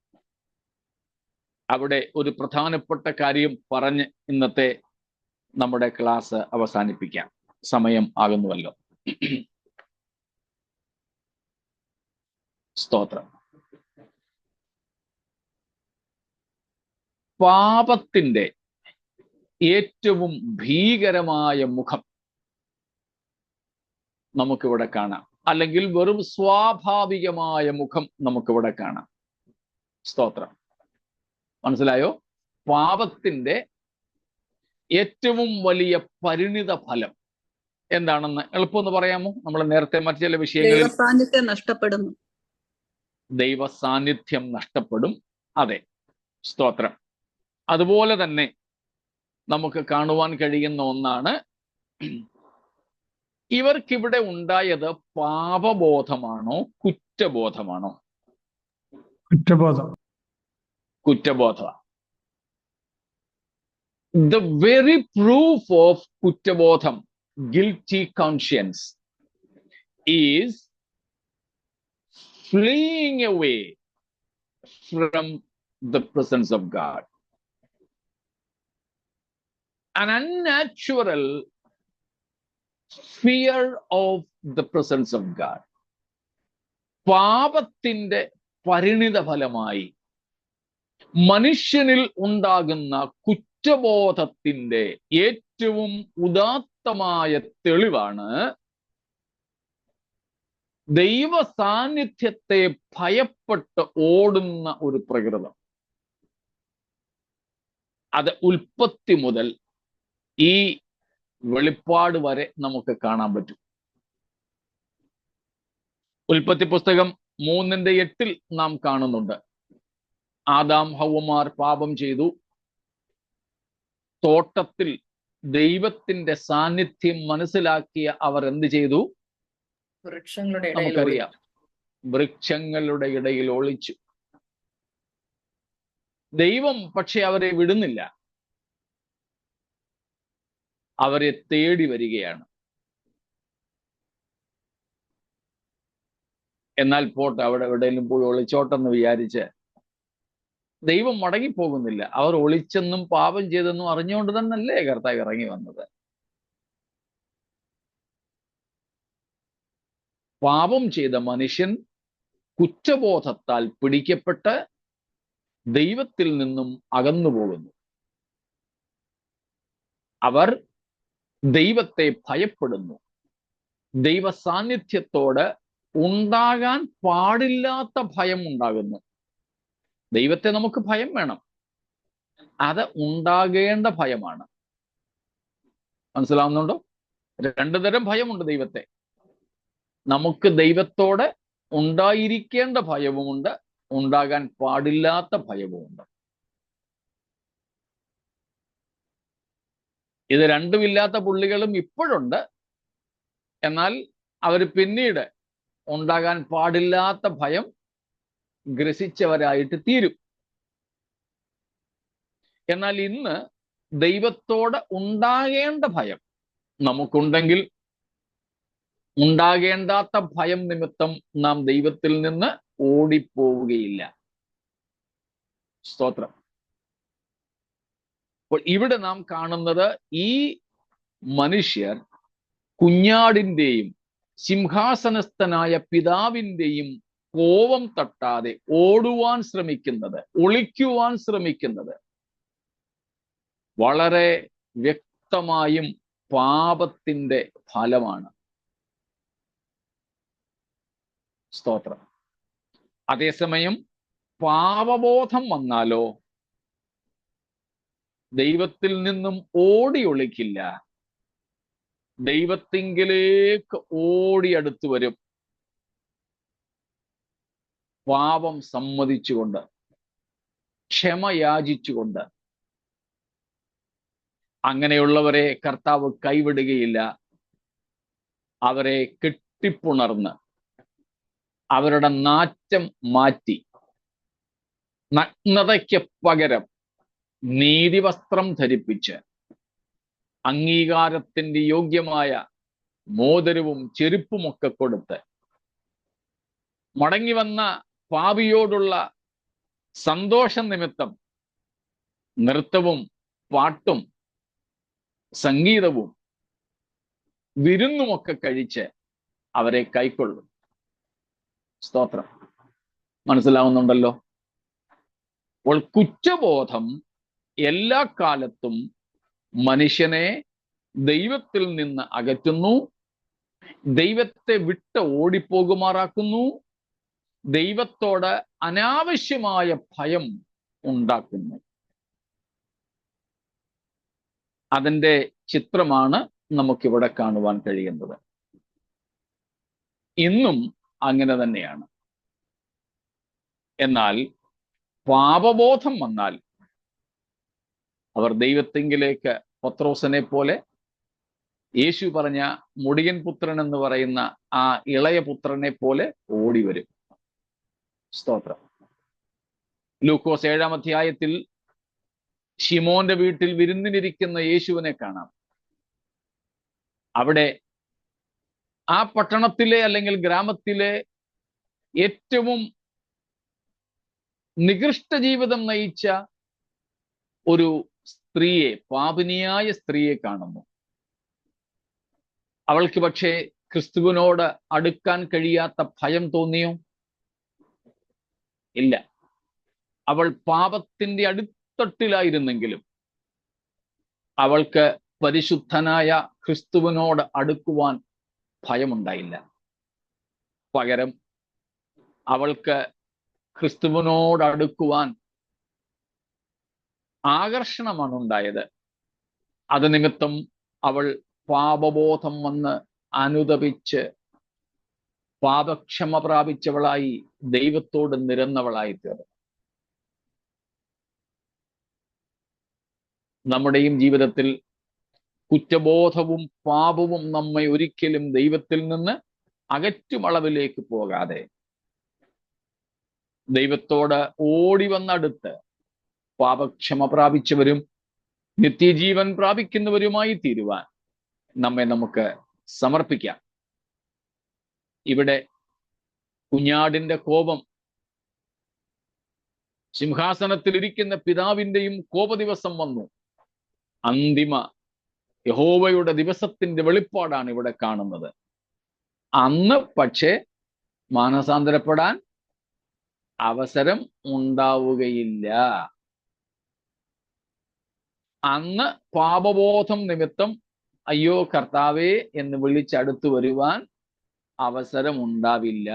അവിടെ ഒരു പ്രധാനപ്പെട്ട കാര്യം പറഞ്ഞ് ഇന്നത്തെ നമ്മുടെ ക്ലാസ് അവസാനിപ്പിക്കാം. സമയം ആകുന്നുവല്ലോ. സ്തോത്രം. പാപത്തിന്റെ ഏറ്റവും ഭീകരമായ മുഖം നമുക്കിവിടെ കാണാം, അല്ലെങ്കിൽ വെറും സ്വാഭാവികമായ മുഖം നമുക്കിവിടെ കാണാം. സ്തോത്രം. മനസ്സിലായോ? പാപത്തിന്റെ ഏറ്റവും വലിയ പരിണിത ഫലം എന്താണെന്ന് എളുപ്പമൊന്ന് പറയാമോ? നമ്മൾ നേരത്തെ മറ്റു ചില വിഷയങ്ങളിൽ ദൈവസാന്നിധ്യം നഷ്ടപ്പെടുന്നു. ദൈവ സാന്നിധ്യം നഷ്ടപ്പെടും. അതെ, സ്തോത്രം. അതുപോലെ തന്നെ നമുക്ക് കാണുവാൻ കഴിയുന്ന ഒന്നാണ്, ഇവർക്കിവിടെ ഉണ്ടായത് പാപബോധമാണോ കുറ്റബോധമാണോ? കുറ്റബോധം. കുറ്റബോധം. The very proof of കുറ്റബോധം, guilty conscience, is fleeing away from the presence of God. An unnatural fear of the presence of God. പാപത്തിന്റെ പരിണിത ഫലമായി മനുഷ്യനിൽ ഉണ്ടാകുന്ന കുറ്റബോധത്തിന്റെ ഏറ്റവും ഉദാത്തമായ തെളിവാണ് ദൈവ സാന്നിധ്യത്തെ ഭയപ്പെട്ട് ഓടുന്ന ഒരു പ്രകൃതം. അത് ഉൽപ്പത്തി മുതൽ ഈ വെളിപ്പാട് വരെ നമുക്ക് കാണാൻ പറ്റും. ഉൽപ്പത്തി പുസ്തകം 3:8 നാം കാണുന്നുണ്ട്, ആദാം ഹവ്വമാർ പാപം ചെയ്തു. തോട്ടത്തിൽ ദൈവത്തിന്റെ സാന്നിധ്യം മനസ്സിലാക്കിയ അവർ എന്ത് ചെയ്തു? വൃക്ഷങ്ങളുടെ ഇടയിൽ നമുക്കറിയാം, വൃക്ഷങ്ങളുടെ ഇടയിൽ ഒളിച്ചു. ദൈവം പക്ഷെ അവരെ വിടുന്നില്ല, അവരെ തേടി വരികയാണ്. എന്നാൽ പോട്ടെ, അവിടെ എവിടെയെങ്കിലും പോയി ഒളിച്ചോട്ടെന്ന് വിചാരിച്ച് ദൈവം മടങ്ങിപ്പോകുന്നില്ല. അവർ ഒളിച്ചെന്നും പാപം ചെയ്തെന്നും അറിഞ്ഞുകൊണ്ട് തന്നെയല്ലേ കർത്താവ് ഇറങ്ങി വന്നത്. പാപം ചെയ്ത മനുഷ്യൻ കുറ്റബോധത്താൽ പിടിക്കപ്പെട്ട് ദൈവത്തിൽ നിന്നും അകന്നു പോകുന്നു. അവർ ദൈവത്തെ ഭയപ്പെടുന്നു. ദൈവ സാന്നിധ്യത്തോട് ഉണ്ടാകാൻ പാടില്ലാത്ത ഭയം ഉണ്ടാകുന്നു. ദൈവത്തെ നമുക്ക് ഭയം വേണം, അത് ഉണ്ടാകേണ്ട ഭയമാണ്. മനസ്സിലാവുന്നുണ്ടോ? 2 തരം ഭയമുണ്ട് ദൈവത്തെ. നമുക്ക് ദൈവത്തോട് ഉണ്ടായിരിക്കേണ്ട ഭയവുമുണ്ട്, ഉണ്ടാകാൻ പാടില്ലാത്ത ഭയവുമുണ്ട്. ഇത് രണ്ടുമില്ലാത്ത പുള്ളികളും ഇപ്പോഴുണ്ട്. എന്നാൽ അവർ പിന്നീട് ഉണ്ടാകാൻ പാടില്ലാത്ത ഭയം ഗ്രസിച്ചവരായിട്ട് തീരും. എന്നാൽ ഇന്ന് ദൈവത്തോട് ഉണ്ടാകേണ്ട ഭയം നമുക്കുണ്ടെങ്കിൽ ഉണ്ടാകേണ്ടാത്ത ഭയം നിമിത്തം നാം ദൈവത്തിൽ നിന്ന് ഓടിപ്പോവുകയില്ല. സ്തോത്രം. അപ്പോൾ ഇവിടെ നാം കാണുന്നത്, ഈ മനുഷ്യർ കുഞ്ഞാടിന്റെയും സിംഹാസനസ്ഥനായ പിതാവിന്റെയും കോപം തട്ടാതെ ഓടുവാൻ ശ്രമിക്കുന്നത്, ഒളിക്കുവാൻ ശ്രമിക്കുന്നത് വളരെ വ്യക്തമായും പാപത്തിന്റെ ഫലമാണ്. സ്തോത്രം. അതേസമയം പാപബോധം വന്നാലോ ദൈവത്തിൽ നിന്നും ഓടി ഒളിക്കില്ല, ദൈവത്തിങ്കിലേക്ക് ഓടി അടുത്തു വരും. പാപം സമ്മതിച്ചുകൊണ്ട്, ക്ഷമ യാചിച്ചുകൊണ്ട്, അങ്ങനെയുള്ളവരെ കർത്താവ് കൈവിടുകയില്ല. അവരെ കെട്ടിപ്പുണർന്ന് അവരുടെ നാറ്റം മാറ്റി നഗ്നതയ്ക്ക് പകരം നീതിവസ്ത്രം ധരിപ്പിച്ച് അംഗീകാരത്തിന്റെ യോഗ്യമായ മോതിരവും ചെരുപ്പുമൊക്കെ കൊടുത്ത് മടങ്ങി വന്ന പാപിയോടുള്ള സന്തോഷ നിമിത്തം നൃത്തവും പാട്ടും സംഗീതവും വിരുന്നുമൊക്കെ കഴിച്ച് അവരെ കൈക്കൊള്ളും. സ്തോത്രം. മനസ്സിലാവുന്നുണ്ടല്ലോ? അപ്പോൾ കുറ്റബോധം എല്ലാ കാലത്തും മനുഷ്യനെ ദൈവത്തിൽ നിന്ന് അകറ്റുന്നു, ദൈവത്തെ വിട്ട് ഓടിപ്പോകുമാറാക്കുന്നു, ദൈവത്തോട് അനാവശ്യമായ ഭയം ഉണ്ടാക്കുന്നു. അതിൻ്റെ ചിത്രമാണ് നമുക്കിവിടെ കാണുവാൻ കഴിയുന്നത്. ഇന്നും അങ്ങനെ തന്നെയാണ്. എന്നാൽ പാപബോധം വന്നാൽ അവർ ദൈവത്തിങ്കിലേക്ക് പത്രോസിനെ പോലെ യേശു പറഞ്ഞ മുടിയൻ പുത്രൻ എന്ന് പറയുന്ന ആ ഇളയ പുത്രനെ പോലെ ഓടി വരും. സ്തോത്രം. ലൂക്കോസ് 7-ാം അധ്യായത്തിൽ ശിമോന്റെ വീട്ടിൽ വിരുന്നിനിരിക്കുന്ന യേശുവിനെ കാണാം. അവിടെ ആ പട്ടണത്തിലെ അല്ലെങ്കിൽ ഗ്രാമത്തിലെ ഏറ്റവും നികൃഷ്ട ജീവിതം നയിച്ച ഒരു സ്ത്രീയെ, പാപിനിയായ സ്ത്രീയെ കാണുന്നു. അവൾക്ക് പക്ഷേ ക്രിസ്തുവിനോട് അടുക്കാൻ കഴിയാത്ത ഭയം തോന്നിയോ? ഇല്ല. അവൾ പാപത്തിന്റെ അടിത്തട്ടിലായിരുന്നെങ്കിലും അവൾക്ക് പരിശുദ്ധനായ ക്രിസ്തുവിനോട് അടുക്കുവാൻ ഭയമുണ്ടായില്ല. പകരം അവൾക്ക് ക്രിസ്തുവിനോട് അടുക്കുവാൻ ആകർഷണമാണ് ഉണ്ടായത്. അത് നിമിത്തം അവൾ പാപബോധം വന്ന് അനുതപിച്ച് പാപക്ഷമ പ്രാപിച്ചവളായി ദൈവത്തോട് നിരന്നവളായി തീർന്നു. നമ്മുടെയും ജീവിതത്തിൽ കുറ്റബോധവും പാപവും നമ്മെ ഒരിക്കലും ദൈവത്തിൽ നിന്ന് അകറ്റുമളവിലേക്ക് പോകാതെ ദൈവത്തോട് ഓടി വന്നടുത്ത് പാപക്ഷമ പ്രാപിച്ചവരും നിത്യജീവൻ പ്രാപിക്കുന്നവരുമായി തീരുവാൻ നമുക്ക് സമർപ്പിക്കാം. ഇവിടെ കുഞ്ഞാടിന്റെ കോപം സിംഹാസനത്തിലിരിക്കുന്ന പിതാവിന്റെയും കോപദിവസം വന്നു. അന്തിമ യഹോവയുടെ ദിവസത്തിന്റെ വെളിപ്പാടാണ് ഇവിടെ കാണുന്നത്. അന്ന് പക്ഷേ മാനസാന്തരപ്പെടാൻ അവസരം ഉണ്ടാവുകയില്ല. അന്ന് പാപബോധം നിമിത്തം അയ്യോ കർത്താവേ എന്ന് വിളിച്ചടുത്തു വരുവാൻ അവസരം ഉണ്ടാവില്ല.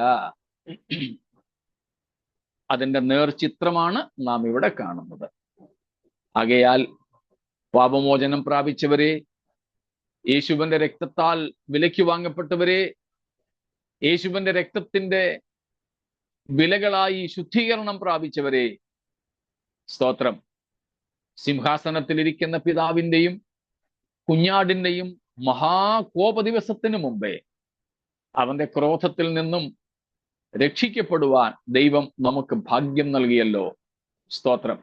അതിന്റെ നേർചിത്രമാണ് നാം ഇവിടെ കാണുന്നത്. ആകയാൽ പാപമോചനം പ്രാപിച്ചവരെ, യേശുവിന്റെ രക്തത്താൽ വിലയ്ക്ക് വാങ്ങപ്പെട്ടവരെ, യേശുവിന്റെ രക്തത്തിന്റെ വിലകളായി ശുദ്ധീകരണം പ്രാപിച്ചവരെ, സ്തോത്രം, സിംഹാസനത്തിലിരിക്കുന്ന പിതാവിന്റെയും കുഞ്ഞാടിന്റെയും മഹാകോപദിവസത്തിന് മുമ്പേ അവന്റെ ക്രോധത്തിൽ നിന്നും രക്ഷിക്കപ്പെടുവാൻ ദൈവം നമുക്ക് ഭാഗ്യം നൽകിയല്ലോ. സ്തോത്രം.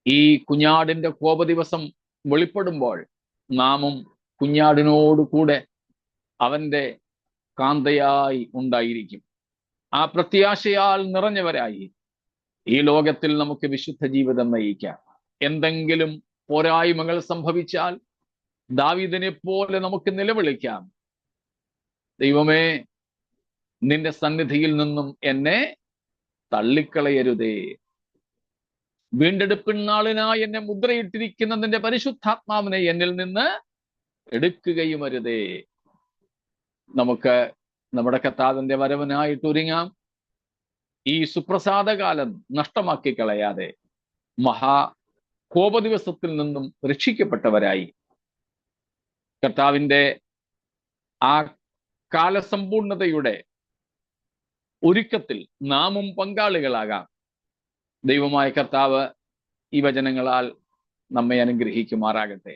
ഈ കുഞ്ഞാടിന്റെ കോപദിവസം വെളിപ്പെടുമ്പോൾ നാമും കുഞ്ഞാടിനോട് കൂടെ അവന്റെ കാന്തയായി ഉണ്ടായിരിക്കും. ആ പ്രത്യാശയാൽ നിറഞ്ഞവരായി ഈ ലോകത്തിൽ നമുക്ക് വിശുദ്ധ ജീവിതം നയിക്കാം. എന്തെങ്കിലും പോരായ്മകൾ സംഭവിച്ചാൽ ദാവീദിനെ പോലെ നമുക്ക് നിലവിളിക്കാം, ദൈവമേ നിന്റെ സന്നിധിയിൽ നിന്നും എന്നെ തള്ളിക്കളയരുതേ. വീണ്ടെടുപ്പിൻ നാളിനായി എന്നെ മുദ്രയിട്ടിരിക്കുന്ന നിന്റെ പരിശുദ്ധാത്മാവിനെ എന്നിൽ നിന്ന് എടുക്കുകയും അരുതേ. നമുക്ക് നമ്മുടെ കർത്താവിന്റെ വരവിനായിട്ട് ഒരുങ്ങാം. ഈ സുപ്രസാദകാലം നഷ്ടമാക്കി കളയാതെ കോപദിവസത്തിൽ നിന്നും രക്ഷിക്കപ്പെട്ടവരായി കർത്താവിന്റെ ആ കാലസമ്പൂർണതയുടെ ഒരുക്കത്തിൽ നാമും പങ്കാളികളാകാം. ദൈവമായ കർത്താവ് ഈ വചനങ്ങളാൽ നമ്മെ അനുഗ്രഹിക്കുമാറാകട്ടെ.